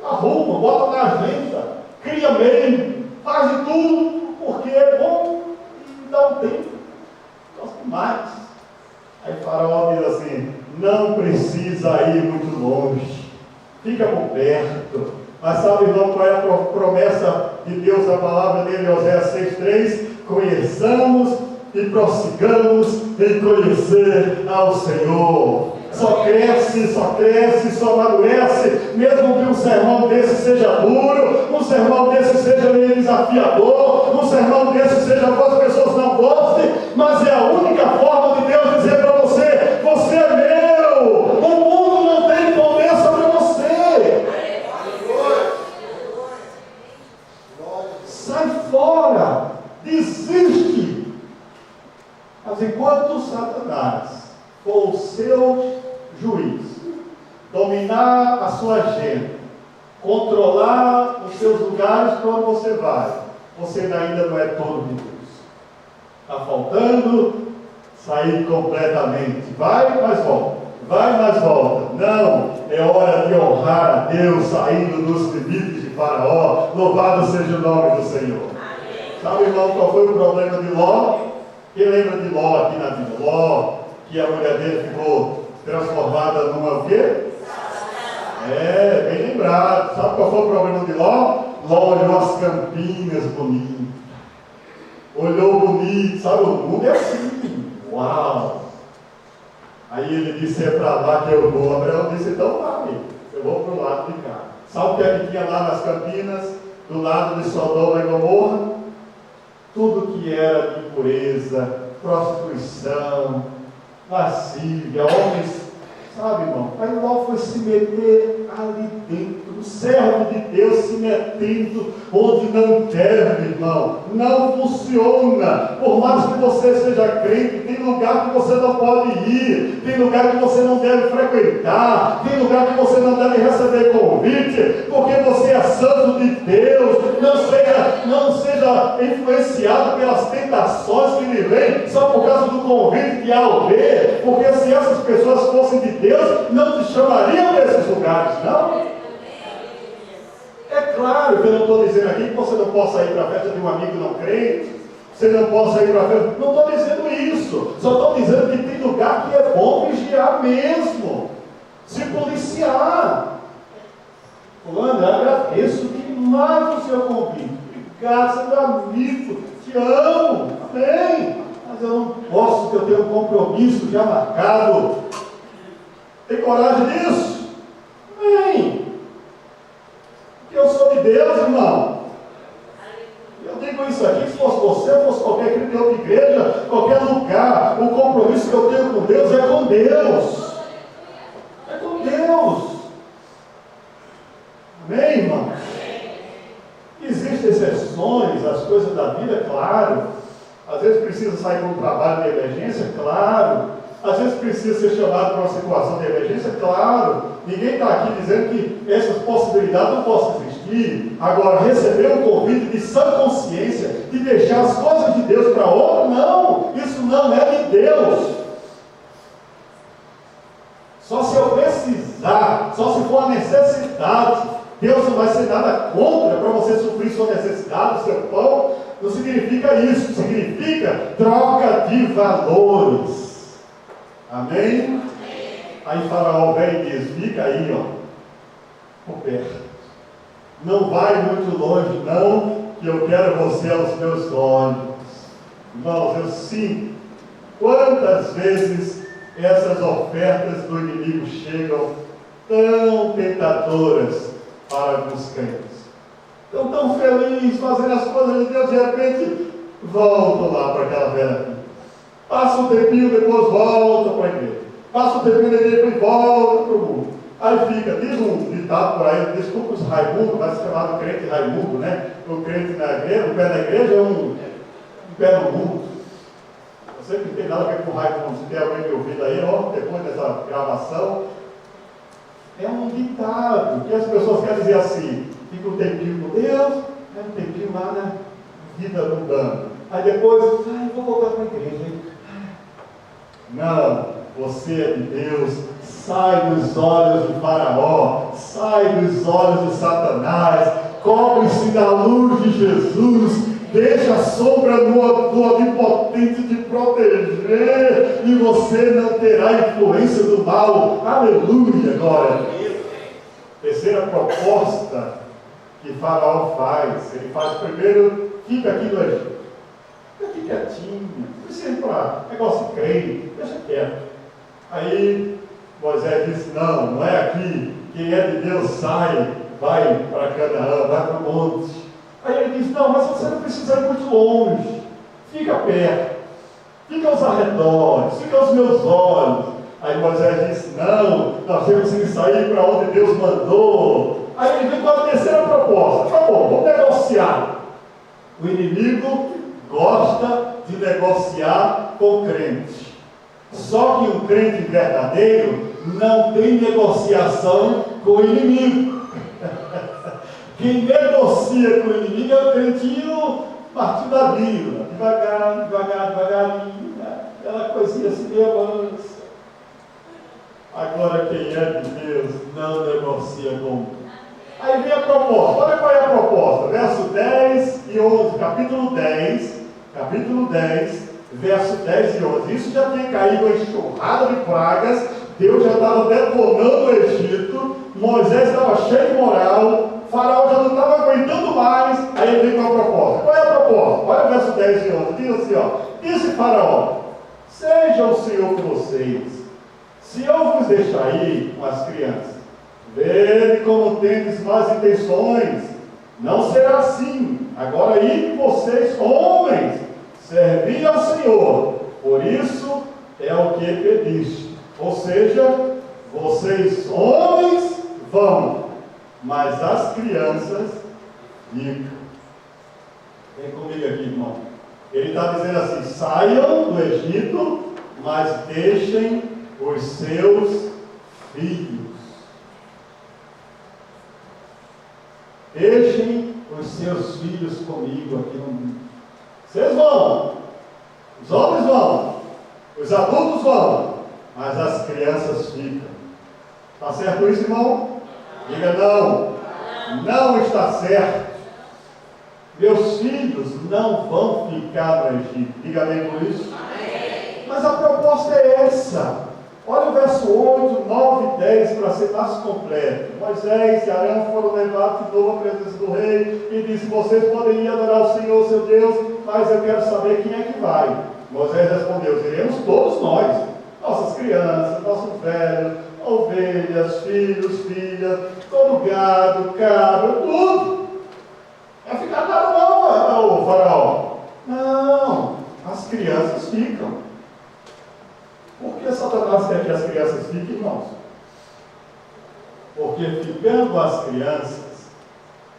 arruma, bota na agenda, cria meio, faz de tudo, porque é bom e dá um tempo. Gosta mais. Aí Faraó diz assim, não precisa ir muito longe, fica por perto. Mas sabe, irmão, qual é a promessa de Deus, a palavra dele, Oséias 6,3? Conheçamos e prossigamos em conhecer ao Senhor. Só cresce, só amadurece, mesmo que um sermão desse seja duro, um sermão desse seja meio desafiador, um sermão desse seja que as pessoas não gostem, mas é a única forma de Deus dizer para você, você é meu, o mundo não tem poder sobre você. Sai fora, desiste. Mas enquanto Satanás for o seu juiz, dominar a sua agenda, controlar os seus lugares para onde você vai, você ainda não é todo de Deus. Está faltando sair completamente. Vai, mas volta. Vai, mas volta. Não, é hora de honrar a Deus saindo dos limites de Faraó. Louvado seja o nome do Senhor. Sabe, irmão, qual foi o problema de Ló? Quem lembra de Ló aqui na Bíblia? Ló, que a mulher dele ficou transformada numa o quê? Bem lembrado. Sabe qual foi o problema de Ló? Ló olhou as campinas bonitas. Olhou bonito. Sabe, o mundo é assim. Uau! Aí ele disse, é para lá que eu vou. Abraão disse, então vai, eu vou para o lado de cá. Sabe o que é que tinha lá nas campinas, do lado de Sodoma e Gomorra? Tudo que era de impureza, prostituição, lascívia, homens, sabe, irmão? Aí Ló foi se meter ali dentro, o servo de Deus se metendo onde não deve, irmão. Não funciona. Por mais que você seja crente, tem lugar que você não pode ir, tem lugar que você não deve frequentar, tem lugar que você não deve receber convite, porque você é santo de Deus. Não seja influenciado pelas tentações que lhe vêm só por causa do convite que há ao ver, porque se essas pessoas fossem de Deus, não te chamariam desses lugares, não? É claro que eu não estou dizendo aqui que você não possa ir para a festa de um amigo não crente, você não possa ir para a festa, não estou dizendo isso, só estou dizendo que tem lugar que é bom vigiar mesmo, se policiar. Fulano, eu agradeço demais o seu convite, obrigado, você é meu amigo, te amo, amém, mas eu não posso, porque eu tenho um compromisso já marcado. Tem coragem disso? Amém. Porque eu sou de Deus, irmão. Eu digo isso aqui, se fosse você, fosse qualquer crente de outra igreja, qualquer lugar, o compromisso que eu tenho com Deus é com Deus. É com Deus. Amém, irmão? Existem exceções, as coisas da vida, claro. Às vezes precisa sair para um trabalho de emergência, claro. Às vezes precisa ser chamado para uma situação de emergência, claro. Ninguém está aqui dizendo que essas possibilidades não possam existir. Agora, receber um convite de sã consciência, de deixar as coisas de Deus para outro, não. Isso não é de Deus. Só se eu precisar, só se for a necessidade. Deus não vai ser nada contra para você suprir sua necessidade, seu pão. não significa isso, significa troca de valores. Amém? Aí Faraó vem e diz: fica aí, ó, por perto. Não vai muito longe, não, que eu quero você aos meus olhos. Irmãos, eu sinto quantas vezes essas ofertas do inimigo chegam tão tentadoras para alguns crentes. Estão tão felizes fazendo as coisas de Deus, de repente voltam lá para aquela velha vida. Passa um tempinho, depois volta para a igreja. Passa um tempinho, depois volta para o mundo. Aí fica, diz um ditado por aí, desculpa os Raimundo, mas chamado crente Raimundo, né? O crente na igreja, o pé na igreja é um pé no mundo. Eu sei que não tem nada a ver com Raimundo, se tem alguém me ouvindo aí, ó, depois dessa gravação. É um ditado que as pessoas querem dizer assim: fica um tempinho com Deus, é um tempinho lá na vida mundana. Aí depois, vou voltar para a igreja. Não, você é de Deus. Sai dos olhos de Faraó, sai dos olhos de Satanás, cobre-se da luz de Jesus, deixa a sombra do Onipotente te proteger, e você não terá influência do mal. Aleluia, glória a Deus. Terceira proposta que Faraó faz, ele faz primeiro: fica aqui no Egito, fica aqui quietinho, não precisa ir para negócio de crente, deixa quieto. Aí Moisés disse: não é aqui, quem é de Deus sai, vai para Canaã, vai para o monte. Aí ele disse: não, mas você não precisa ir muito longe, fica perto, fica aos arredores, fica aos meus olhos. Aí Moisés disse: não, nós temos que sair para onde Deus mandou. Aí ele vem com a terceira proposta: tá bom, vamos negociar. O inimigo gosta de negociar com crente. Só que um crente verdadeiro não tem negociação com o inimigo. Quem negocia com o inimigo é o crentinho partido da vila, devagarinho, aquela coisinha assim meio mansa. Agora quem é de Deus não negocia com o inimigo. Aí vem a proposta, olha qual é a proposta, verso 10 e 11, capítulo 10, verso 10 e 11. Isso já tinha caído uma enxurrada de pragas, Deus já estava detonando o Egito, Moisés estava cheio de moral, Faraó já não estava aguentando mais. Aí ele vem com a proposta. Qual é a proposta? Olha o verso 10 e 11, diz assim, ó: disse Faraó: seja o Senhor com vocês, se eu vos deixar ir com as crianças, vede como tendes más intenções, não será assim. Agora ide vocês, homens, servi ao Senhor, por isso é o que pediste. Ou seja, vocês homens vão, mas as crianças ficam. Vem comigo aqui, irmão. Ele está dizendo assim: saiam do Egito, mas deixem os seus filhos. Deixem os seus filhos comigo aqui no mundo. Vocês vão, os homens vão, os adultos vão, mas as crianças ficam. Está certo isso, irmão? Diga não. Não está certo. Meus filhos não vão ficar no Egito. Diga amém por isso? Amém. Mas a proposta é essa. Olha o verso 8, 9 e 10 para ser mais completo. Moisés e Arão foram levados de novo à presença do rei e disse: vocês podem ir adorar o Senhor, seu Deus, mas eu quero saber quem é que vai. Moisés respondeu: iremos todos nós, nossas crianças, nossos velhos, ovelhas, filhos, filhas, todo gado, cabra, tudo. Vai ficar nada não, Faraó. Não, as crianças ficam. Por que Satanás quer que as crianças fiquem, irmãos? Porque ficando as crianças,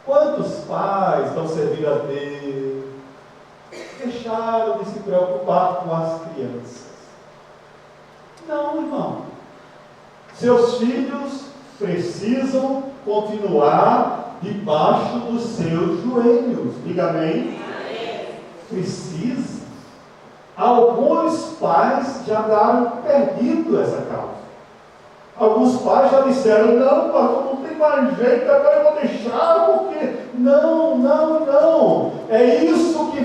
quantos pais estão servindo a Deus, deixaram de se preocupar com as crianças? Não, irmão. Seus filhos precisam continuar debaixo dos seus joelhos. Diga amém. Precisa. Alguns pais já deram perdido essa causa. Alguns pais já disseram: não, pastor, não tem mais jeito, agora eu vou deixar, porque... Não. É isso que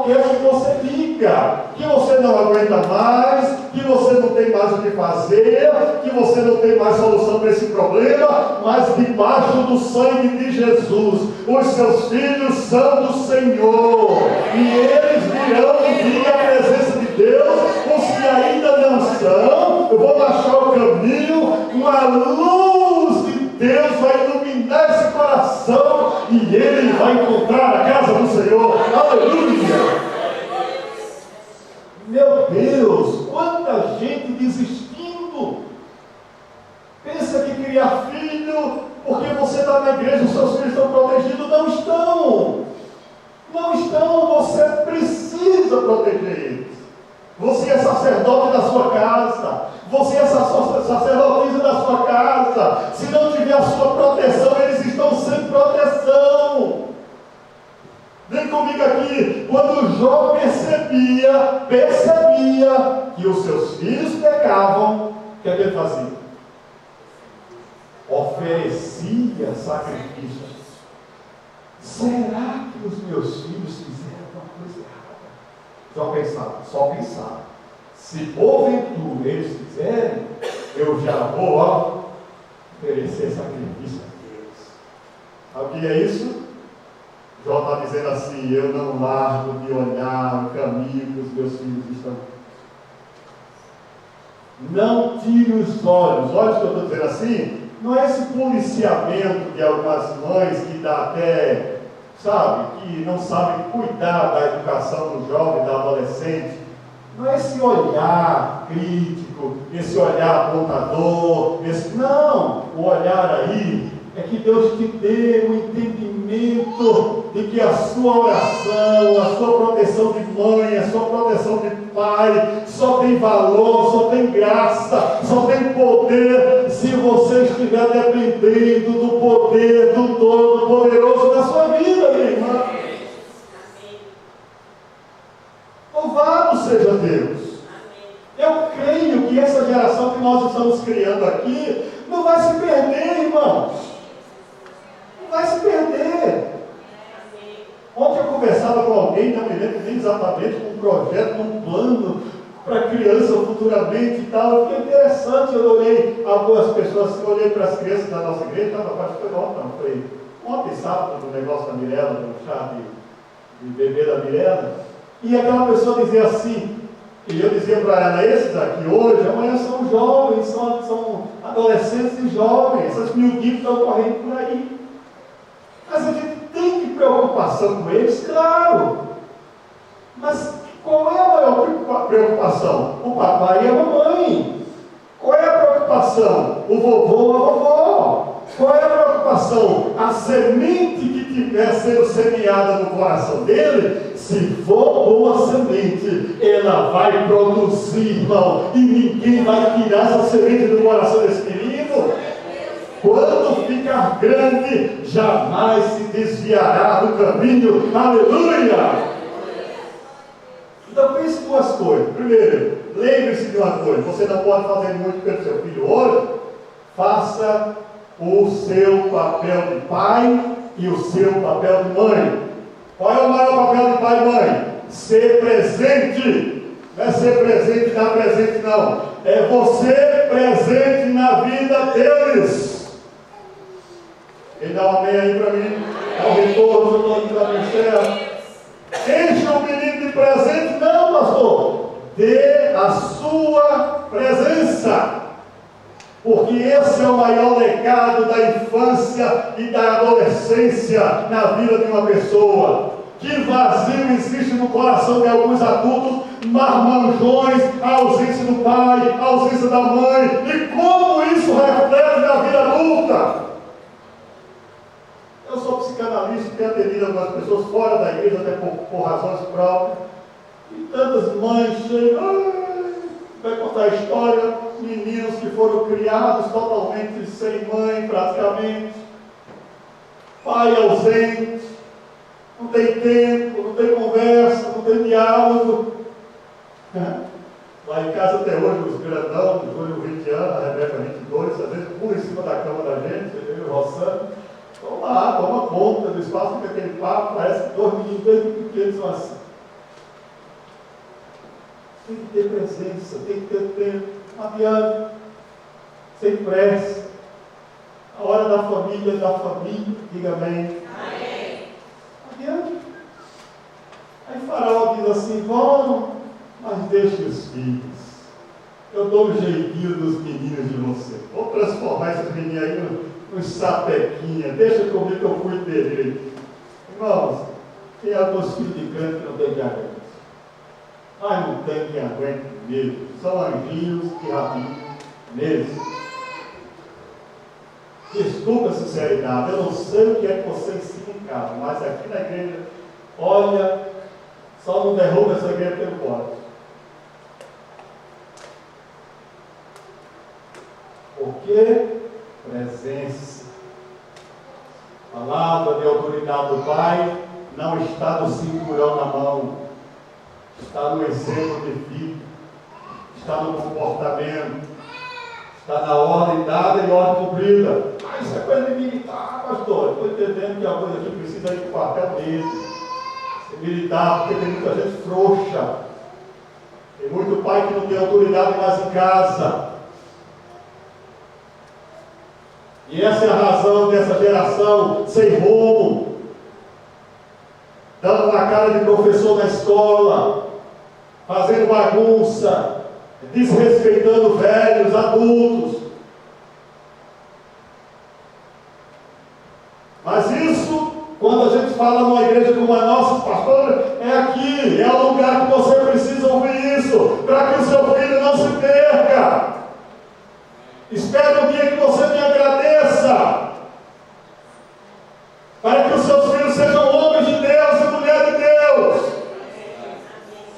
qualquer que você diga, que você não aguenta mais, que você não tem mais o que fazer, que você não tem mais solução para esse problema, mas debaixo do sangue de Jesus, os seus filhos são do Senhor, e eles virão vir à presença de Deus. Os que ainda não são, vão achar o caminho, uma luz de Deus vai iluminar esse coração, e ele vai encontrar a casa do Senhor. Aleluia! Meu Deus, quanta gente desistindo. Pensa que criar filho, porque você está na igreja, os seus filhos estão protegidos. Não estão. Não estão, você precisa proteger eles. Você é sacerdote da sua casa. Você é sacerdotisa da sua casa. Se não tiver a sua proteção, eles estão sem proteção. Vem comigo aqui. Quando Jó percebia que os seus filhos pecavam, o que é que ele fazia? Oferecia sacrifícios. Será que os meus filhos fizeram alguma coisa errada? Só pensar. Se porventura eles fizerem, eu já vou oferecer sacrifício a Deus. Sabe o que é isso? Jó está dizendo assim: eu não largo de olhar o caminho que os meus filhos estão. Não tire os olhos. Olha o que eu estou dizendo assim. Não é esse policiamento de algumas mães que dá até, sabe, que não sabem cuidar da educação do jovem, da adolescente. Não é esse olhar crítico, esse olhar apontador, não, o olhar aí é que Deus te dê um entendimento de que a sua oração, a sua proteção de mãe, a sua proteção de pai, só tem valor, só tem graça, só tem poder, se você estiver dependendo do poder do Todo-Poderoso na sua vida, minha irmã. Louvado seja Deus. Eu creio que essa geração que nós estamos criando aqui não vai se perder, irmãos. Não vai se perder. Ontem eu conversava com alguém, não me lembro nem exatamente, com um projeto, um plano para criança futuramente e tal. Eu fiquei interessante, eu olhei algumas pessoas, eu olhei para as crianças da nossa igreja, acho que foi ontem, sábado, no negócio da Mirella, no chá de bebê da Mirella. E aquela pessoa dizia assim, e eu dizia para ela: esses aqui hoje, amanhã são jovens, são adolescentes e jovens, essas miudinhas estão correndo por aí. Mas a gente tem que preocupação com eles, claro. Mas qual é a maior preocupação? O papai e a mamãe. Qual é a preocupação? O vovô ou a vovó. Qual é a preocupação? A semente que estiver sendo semeada no coração dele, se for boa semente, ela vai produzir, irmão, e ninguém vai tirar essa semente do coração desse menino. Quando ficar grande, jamais se desviará do caminho. Aleluia! Então pense duas coisas. Primeiro, lembre-se de uma coisa: você não pode fazer muito pelo seu filho hoje. Faça o seu papel de pai e o seu papel de mãe. Qual é o maior papel de pai e mãe? Ser presente. Não é ser presente e dar presente, não. É você presente na vida deles. Quem dá um amém aí para mim? É o retorno, eu estou aqui na terceira. Enche o menino de presente, não, pastor. Dê a sua presença. Porque esse é o maior legado da infância e da adolescência na vida de uma pessoa. Que vazio existe no coração de alguns adultos, marmanjões, a ausência do pai, a ausência da mãe, e como isso reflete na vida adulta. Eu sou psicanalista e tenho atendido algumas pessoas fora da igreja, até por razões próprias, e tantas mães chegam, vai contar a história, meninos que foram criados totalmente sem mãe, praticamente, pai ausente, não tem tempo, não tem conversa, não tem diálogo. Lá em casa até hoje, os grandão, o Júlio 20 anos, a Rebeca 22, às vezes pula em cima da cama da gente, eu roçando. Vamos lá, toma conta do espaço, fica aquele papo, parece que dois meninos bem pequenos são assim. Tem que ter presença, tem que ter tempo. Não adianta. Sem pressa. A hora da família, diga amém. Amém. Não adianta. Aí Faraó diz assim: vamos, mas deixe os filhos. Eu dou um jeitinho dos meninos de você. Vou transformar esses meninos aí nos sapequinha. Deixa comigo que eu cuido dele. Irmãos, tem alguns filhos de crente que não tem que aguentar. Mas não tem quem aguente mesmo. São anjinhos e rabinhos mesmo. Desculpa a sinceridade. Eu não sei o que é que você ensina em casa, mas aqui na igreja, olha, só não derruba essa igreja pelo pode. Porque presença. A palavra de autoridade do Pai não está no cinturão na mão, está no exemplo de vida, está no comportamento, está na ordem dada e ordem cumprida. Ah, isso é coisa de militar, pastor. Estou entendendo que a coisa aqui precisa ir para o quartel dele. Ser militar, porque tem muita gente frouxa. Tem muito pai que não tem autoridade mais em casa. E essa é a razão dessa geração sem rumo, dando na cara de professor na escola, fazendo bagunça, desrespeitando velhos, adultos. Mas isso, quando a gente fala numa igreja como a nossa, pastor, é aqui, é o lugar que você precisa ouvir isso, para que o seu filho não se perca. Espere um dia que você me agradeça, para que os seus filhos sejam homens de Deus e mulher de Deus.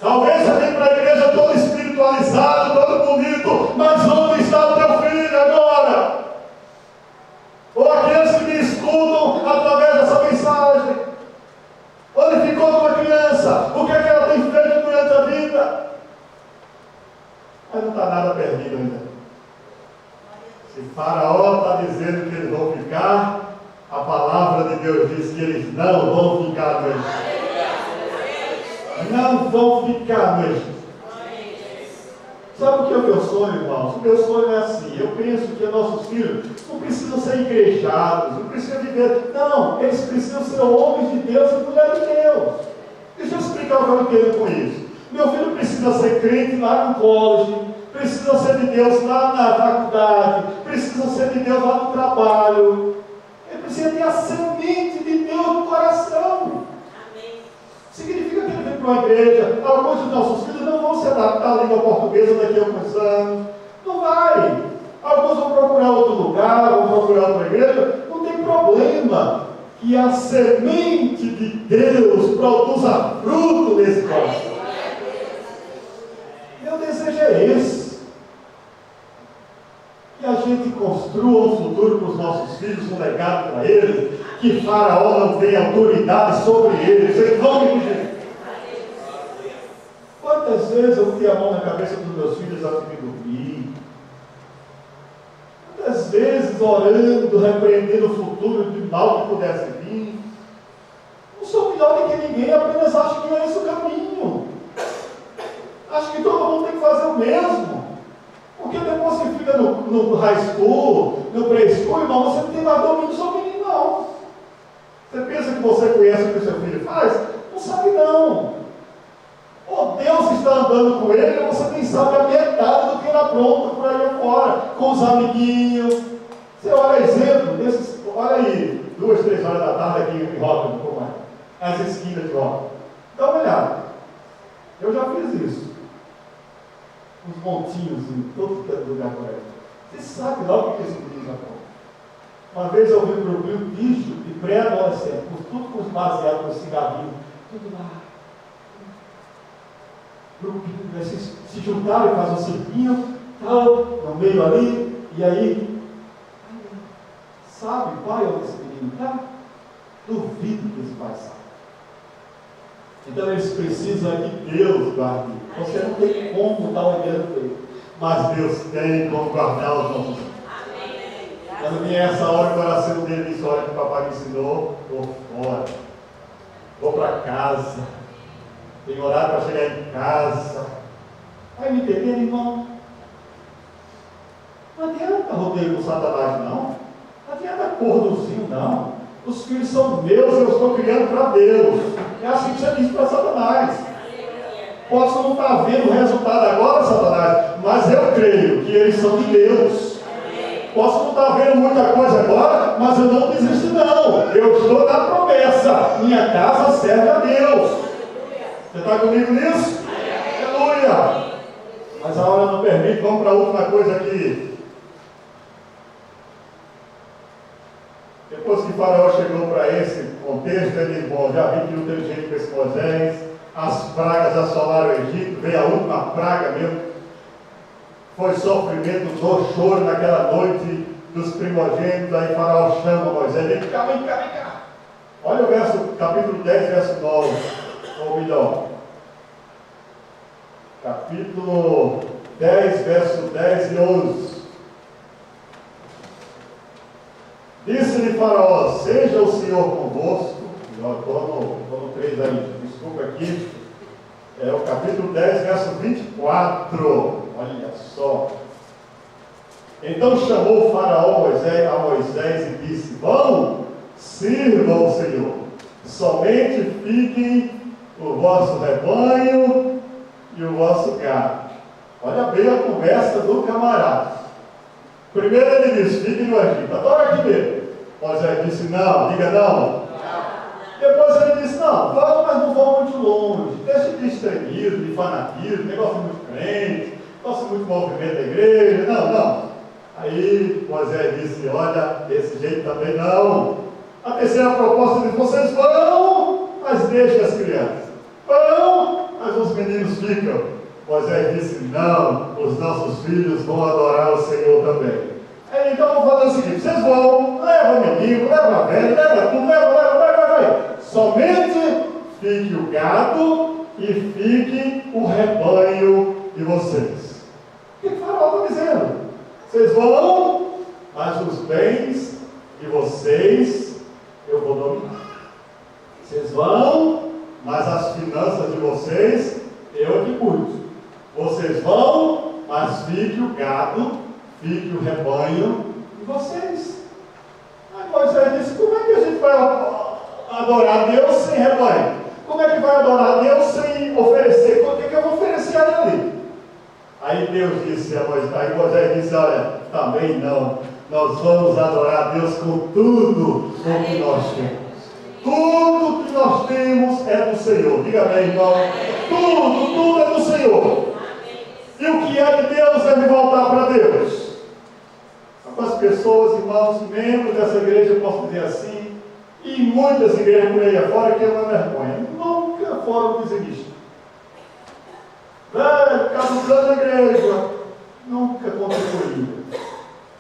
Talvez você venha para a igreja todo espiritualizado, todo bonito, mas onde está o teu filho agora? Ou aqueles que me escutam através dessa mensagem? Onde ficou a tua criança? O que é que ela tem feito durante a vida? Mas não está nada perdido ainda. Se Faraó está dizendo que eles vão ficar, a palavra de Deus diz que eles não vão ficar no Egito. Não vão ficar no Egito. Sabe o que é o meu sonho, irmãos? O meu sonho é assim. Eu penso que nossos filhos não precisam ser igrejados, não precisam viver. Não, eles precisam ser homens de Deus e mulheres de Deus. Deixa eu explicar o que eu entendo com isso. Meu filho precisa ser crente lá no college, precisa ser de Deus lá na faculdade, precisa ser de Deus lá no trabalho. Ele precisa ter a semente de Deus no coração. Amém. Significa que ele vem para uma igreja. Alguns dos nossos filhos não vão se adaptar à língua portuguesa daqui a alguns anos. Não vai. Alguns vão procurar outro lugar, vão procurar outra igreja. Não tem problema. Que a semente de Deus produza fruto nesse coração. Meu desejo é esse. Que a gente construa um futuro para os nossos filhos, um legado para eles, que Faraó não tenha autoridade sobre eles, em nome de Jesus. Quantas vezes eu botei a mão na cabeça dos meus filhos antes de dormir? Quantas vezes orando, repreendendo o futuro de mal que pudesse vir? Não sou melhor do que ninguém, apenas acho que é esse o caminho. Acho que todo mundo tem que fazer o mesmo. Porque depois que fica no high school, no preschool, irmão, você não tem mais domínio sobre ele, não. Você pensa que você conhece o que o seu filho faz? Não sabe, não. Ou Deus está andando com ele, ou você nem sabe a metade do que ele apronta por aí afora, com os amiguinhos. Você olha exemplo desses, olha aí, 2, 3 horas da tarde aqui em Rockland, como é? As esquinas de Rockland. Dá uma olhada. Eu já fiz isso. Uns montinhos em todo lugar por aí. Você sabe lá o que esse menino apronta. Uma vez eu vi um grupinho de pré-adolescente, tudo com os baseados, com os cigarrinhos, tudo lá. Grupinho, se juntaram e fazem um cirquinho, tal, no meio ali, e aí, sabe qual é o desse menino? Tá? Duvido que esse pai sabe. Então eles precisam que Deus guarde. Você não tem como dar o dinheiro dele, mas Deus tem como guardar os nossos filhos. Quando vinha essa hora, o coração dele disse: olha que o papai me ensinou, vou fora, vou para casa, tem horário para chegar em casa, Vai me entender, irmão? Não adianta rodeio com Satanás, não. Não adianta cordozinho, não. Os filhos são meus, eu estou criando para Deus. É assim que você diz para Satanás. Posso não estar vendo o resultado agora, Satanás, mas eu creio que eles são de Deus. Posso não estar vendo muita coisa agora, mas eu não desisto, não. Eu estou na promessa. Minha casa serve a Deus. Você está comigo nisso? Aleluia! Mas a hora não permite, vamos para a última coisa aqui. Depois que Faraó chegou para esse contexto, ele disse: bom, já vi que não teve jeito com esse Moisés, as pragas assolaram o Egito, veio a última praga mesmo, foi sofrimento, dor, choro naquela noite dos primogênitos. Aí Faraó chama Moisés, ele: vem cá, vem cá, vem cá. Olha o verso, capítulo 10, verso 9, ou melhor, capítulo 10, verso 10 e 11. Disse-lhe Faraó: seja o Senhor convosco. Estou no 3 aí, desculpa aqui. É o capítulo 10, verso 24. Olha só. Então chamou o Faraó a Moisés e disse: vão, sirvam o Senhor. Somente fiquem o vosso rebanho e o vosso gado. Olha bem a conversa do camarada. Primeiro ele disse: fique no Egito, adora aqui mesmo. Moisés disse: não, diga não. Depois ele disse: não, vamos, mas não vão muito longe. Deixa de extremismo, de fanatismo, negócio muito crente, negócio muito movimento da igreja. Não. Aí Moisés disse: olha, desse jeito também não. A terceira proposta disse: vocês vão, mas deixem as crianças. Vão, mas os meninos ficam. Moisés disse: não, os nossos filhos vão adorar o Senhor também. Aí, então vamos fazer o seguinte: vocês vão, leva o menino, leva a velha, leva tudo, vai. Somente fique o gado e fique o rebanho de vocês. O que o Faraó está dizendo? Vocês vão, mas os bens de vocês eu vou dominar. Vocês vão, mas as finanças de vocês eu que cuido. Vocês vão, mas fique o gado, fique o rebanho de vocês. Aí Moisés disse: como é que a gente vai adorar Deus sem rebanho? Como é que vai adorar Deus sem oferecer? O que eu vou oferecer ali? Aí Deus disse a Moisés, aí Moisés disse: olha, também não. Nós vamos adorar a Deus com tudo o que nós temos. Tudo que nós temos é do Senhor. Diga bem, irmão. Tudo é do Senhor. E o que é de Deus deve voltar para Deus. Algumas pessoas, irmãos, membros dessa igreja, eu posso dizer assim, e muitas igrejas por aí afora, que é uma vergonha, nunca foram dizimistas. Velho, caducando a igreja, nunca contribuíram.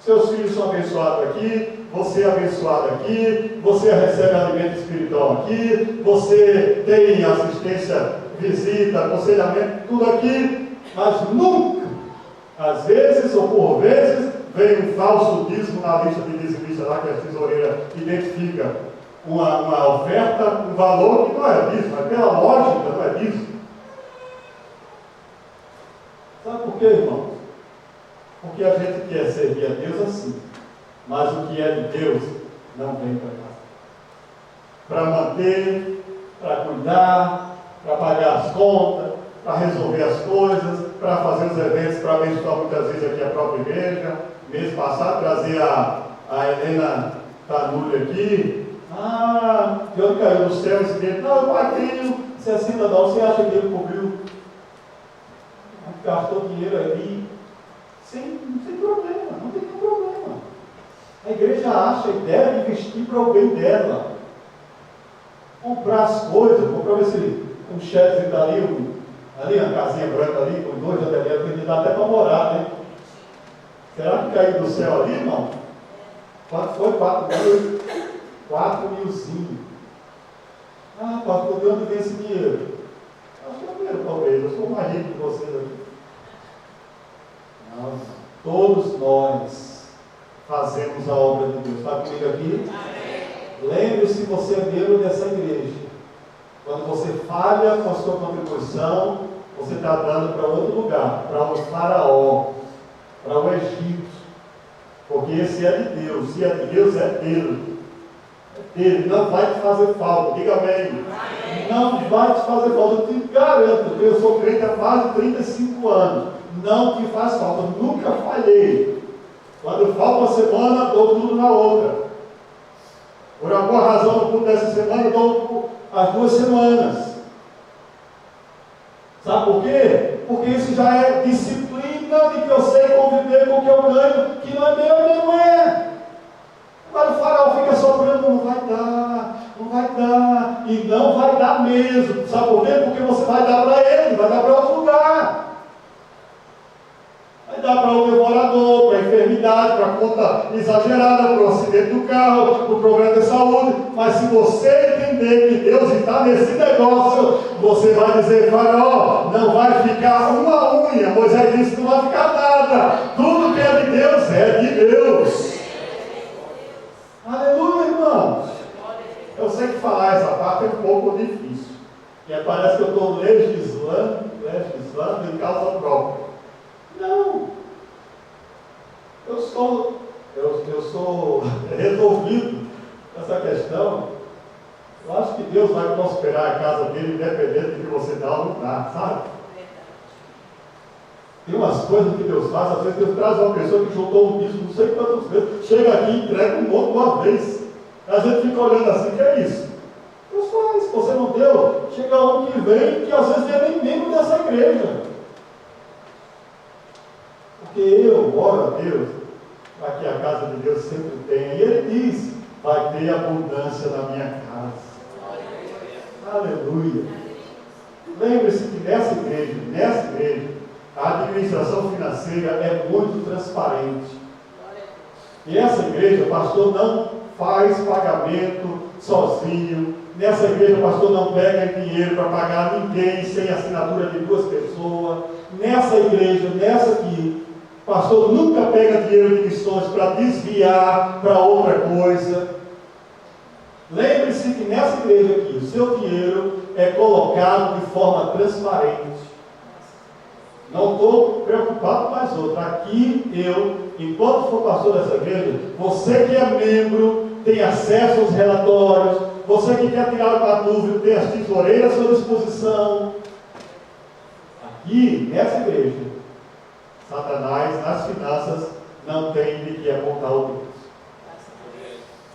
Seus filhos são abençoados aqui, você é abençoado aqui, você recebe alimento espiritual aqui, você tem assistência, visita, aconselhamento, tudo aqui, mas nunca, às vezes ou por vezes, vem um falso dízimo na lista de dizimistas lá que a tesoureira identifica uma oferta, um valor que não é dízimo, mas pela lógica não é dízimo. Sabe por quê, irmão? Porque a gente quer servir a Deus assim, mas o que é de Deus não vem para cá. Para manter, para cuidar, para pagar as contas, para resolver as coisas, para fazer os eventos, para abençoar muitas vezes aqui a própria igreja. Mês passado, trazer a Helena Tanulli aqui. De onde caiu do céu esse dinheiro? Não, eu paguei 60 dólares. Você acha que ele cobriu? Gastou dinheiro ali. Sem problema, não tem nenhum problema. A igreja acha e deve investir para o bem dela. Comprar as coisas, comprar um chefe que está ali uma casinha branca ali, com 2 ateliês, que dá até para morar, né? Será que caiu do céu ali, irmão? Quanto foi? 4 milzinho. Pastor, de onde vem esse dinheiro? Acho que é o dinheiro, talvez. Eu sou mais rico que vocês aqui. Todos nós fazemos a obra de Deus. Está comigo aqui? Lembre-se, você é membro dessa igreja. Quando você falha com a sua contribuição, você está dando para outro lugar, para o faraó, para o Egito, porque esse é de Deus, se é de Deus, é dele. Ele não vai te fazer falta, diga amém. Não vai te fazer falta, eu te garanto, eu sou crente há mais de 35 anos, não te faz falta, eu nunca falhei. Quando falta uma semana, dou tudo na outra. Por alguma razão, no culto dessa semana, eu dou as 2 semanas. Sabe por quê? Porque isso já é disciplina de que eu sei conviver com o que eu ganho, que não é meu nem não é. Agora o faraó fica sofrendo, não vai dar, não vai dar, e não vai dar mesmo. Sabe por quê? Porque você vai dar para ele, vai dar para outro lugar. Vai dar para o devorador, para a enfermidade, para a conta exagerada, para o acidente do carro, para o problema de saúde. Mas se você entender que Deus está nesse negócio, você vai dizer, faraó, não vai ficar uma unha. Moisés disse, não vai ficar nada. Tudo que é de Deus é de Deus. Aleluia, irmãos. Eu sei que falar essa parte é um pouco difícil. E parece que eu estou legislando em causa própria. Não. Eu sou resolvido nessa questão. Eu acho que Deus vai prosperar a casa dele, independente de que você dá ou não dá, sabe? Tem umas coisas que Deus faz, às vezes Deus traz uma pessoa que juntou um bicho, não sei quantas vezes, chega aqui e entrega um monte de uma vez. A gente fica olhando assim, que é isso? Deus faz, você não deu, chega um que vem, que às vezes não é nem membro dessa igreja. Porque eu oro a Deus, para que a casa de Deus sempre tenha. E Ele diz, vai ter abundância na minha casa. Aleluia. Lembre-se que nessa igreja, a administração financeira é muito transparente. E essa igreja, o pastor não faz pagamento sozinho. Nessa igreja, o pastor não pega dinheiro para pagar ninguém sem assinatura de 2 pessoas. Nessa igreja, nessa aqui, o pastor nunca pega dinheiro de missões para desviar para outra coisa. Lembre-se que nessa igreja aqui, o seu dinheiro é colocado de forma transparente. Não estou preocupado com as outras. Aqui eu, enquanto for pastor dessa igreja, você que é membro, tem acesso aos relatórios, você que quer tirar uma dúvida, tem as tesoureiras à sua disposição. Aqui, nessa igreja, Satanás, nas finanças, não tem de que apontar o dedo.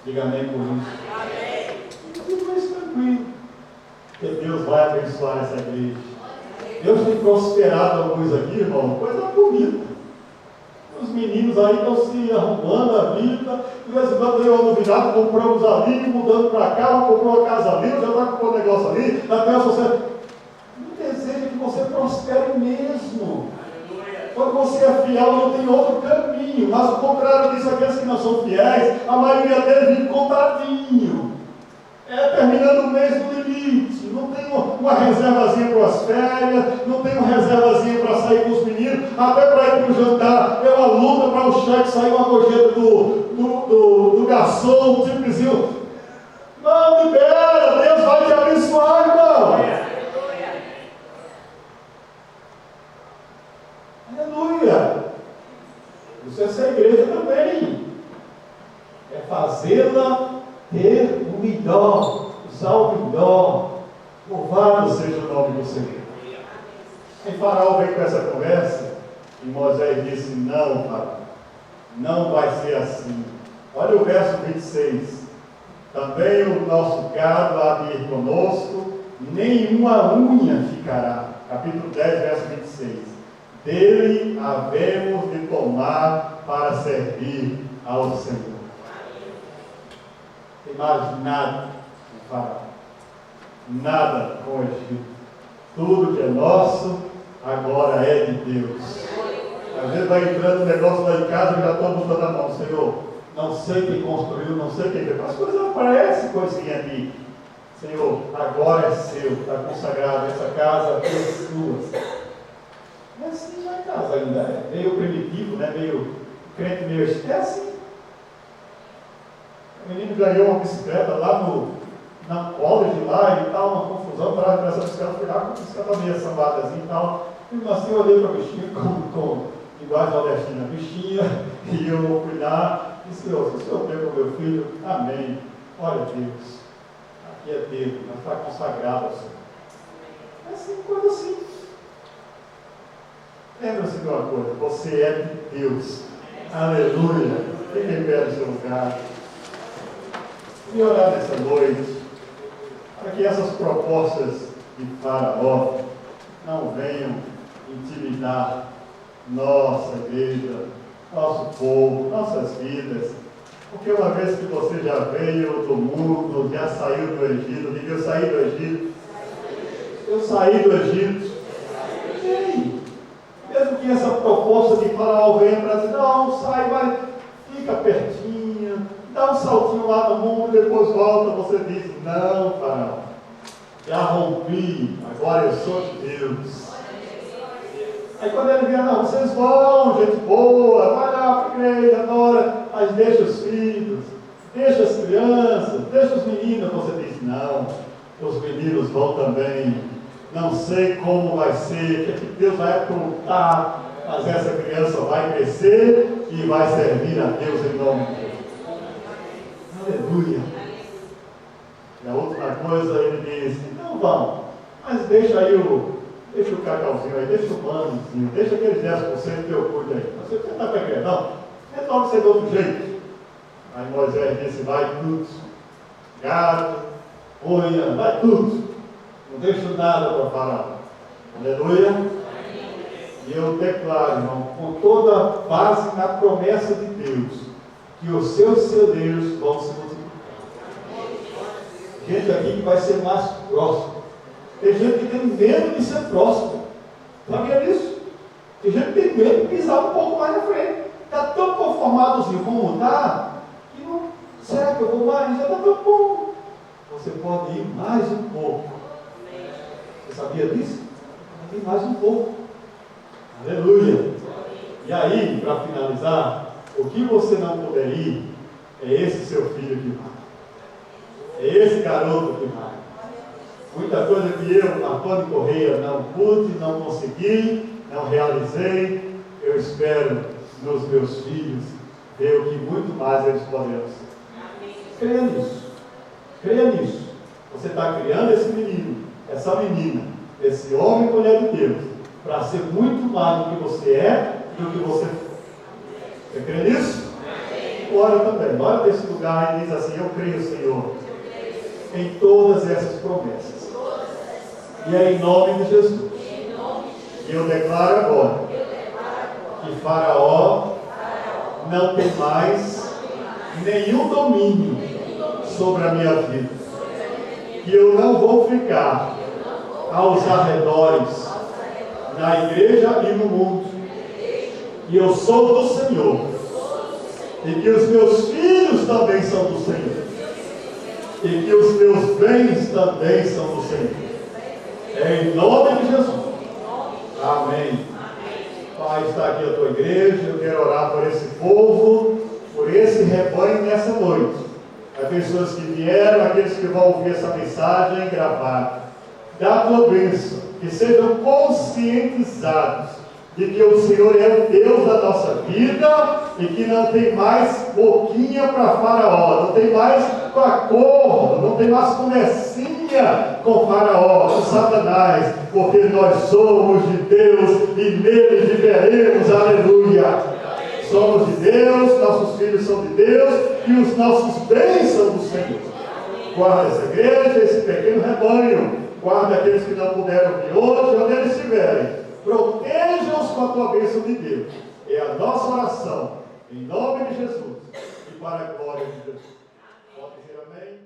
Diga amém por isso. Tudo isso tranquilo. Porque Deus vai abençoar essa igreja. Deus tem prosperado alguns aqui, irmão, coisa bonita. Os meninos aí estão se arrumando a vida, de vez em quando tem uma novidade, compramos ali, mudando para cá, comprou uma casa ali, já está comprando um negócio ali, até você. Não deseja que você prospere mesmo. Quando você é fiel, não tem outro caminho, mas o contrário disso, aqueles que não são fiéis, a maioria deles vive contadinho. Terminando o mês no limite, não tem uma reservazinha para as férias, não tem uma reservazinha para sair com os meninos, até para ir para o jantar, é uma luta para o cheque sair uma gorjeta do garçom, um simplesinho. Não, libera, Deus vai te abençoar, irmão. Aleluia. Isso é essa igreja também. É fazê-la ter o melhor, usar o melhor. Louvado seja o nome do Senhor. E Faraó veio com essa conversa e Moisés disse, não, Faraó, não vai ser assim. Olha o verso 26. Também o nosso gado há de ir conosco, nenhuma unha ficará. Capítulo 10, verso 26. Dele havemos de tomar para servir ao Senhor. Tem mais nada com Faraó, nada com o Egito. Tudo que é nosso agora é de Deus. Às vezes vai entrando um negócio lá em casa e já estou botando a mão, Senhor. Não sei quem construiu, não sei quem fez. As coisas aparecem, coisinha ali. Senhor, agora é seu, está consagrado, essa casa é sua. Mas assim não é casa ainda, é meio primitivo, né? Meio crente, meio é assim. O menino ganhou uma bicicleta lá no na college lá e tal, uma confusão, para essa bicicleta, fui lá com a bicicleta meio sambadazinha e tal. E assim eu olhei para a bichinha com linguagem nordestina, bichinha, e eu fui lá e disse: Senhor, se o Senhor veio com meu filho, amém. Olha, Deus, aqui é dele, mas está consagrado ao Senhor. É assim, coisa assim. Lembra-se de uma coisa: você é de Deus. Aleluia. Fique em pé no seu lugar. E orar nessa noite, para que essas propostas de Faraó não venham intimidar nossa igreja, nosso povo, nossas vidas. Porque uma vez que você já veio do mundo, já saiu do Egito, diga: eu saí do Egito. Eu saí do Egito. Ei, mesmo que essa proposta de Faraó venha para dizer: não, sai, mas fica pertinho, dá um saltinho lá no mundo, depois volta, você diz: não, Faraó, já rompi, agora eu sou de Deus. Aí quando ele vier: não, vocês vão, gente boa, vai lá para a igreja agora, mas deixa os filhos, deixa as crianças, deixa os meninos, você diz: não, os meninos vão também, não sei como vai ser, o que Deus vai aprontar, mas essa criança vai crescer e vai servir a Deus em nome de Deus. Aleluia. E a última coisa, ele diz: então vão, mas deixa o cacauzinho aí, deixa o manozinho, deixa aqueles 10% que eu cuido aí. Você não está para igreja, não. Resolve ser de outro jeito. Aí Moisés disse: vai tudo. Gado, oia, vai tudo. Não deixo nada para Faraó. Aleluia. E eu declaro, irmão, com toda base na promessa de Deus, que os seus celeiros vão se multiplicar. Gente aqui que vai ser mais próximo. Tem gente que tem medo de ser próximo. Sabia disso? Tem gente que tem medo de pisar um pouco mais na frente. Está tão conformadozinho como está, que não. Será que eu vou mais? Já está tão bom. Você pode ir mais um pouco. Você sabia disso? Ir mais um pouco. Aleluia. E aí, para finalizar, o que você não puder ir, é esse seu filho que vai. É esse garoto que vai. Muita coisa que eu, Antônio Correia, não pude, não consegui, não realizei, eu espero nos meus filhos ver o que muito mais eles poderão ser. Creia nisso. Creia nisso. Você está criando esse menino, essa menina, esse homem e mulher de Deus, para ser muito mais do que você é e do que você for. Você crê nisso? Ora também. Ora desse lugar e diz assim: eu creio, Senhor, em todas essas promessas. E é em nome de Jesus. E eu declaro agora que Faraó não tem mais nenhum domínio sobre a minha vida. Que eu não vou ficar aos arredores, na igreja e no mundo. E eu sou do Senhor. E que os meus filhos também são do Senhor. E que os meus bens também são do Senhor. Em nome de Jesus. Amém. Pai, está aqui a tua igreja. Eu quero orar por esse povo, por esse rebanho nessa noite. As pessoas que vieram, aqueles que vão ouvir essa mensagem gravada. Dá a tua bênção, que sejam conscientizados de que o Senhor é o Deus da nossa vida e que não tem mais boquinha para Faraó, não tem mais acordo, não tem mais conversinha com Faraó, com Satanás, porque nós somos de Deus e nele viveremos, aleluia. Somos de Deus, nossos filhos são de Deus e os nossos bens são do Senhor. Guarda essa igreja, esse pequeno rebanho, guarda aqueles que não puderam vir hoje, onde eles estiverem. Proteja-os com a tua bênção de Deus. É a nossa oração, em nome de Jesus e para a glória de Deus. Pode dizer amém?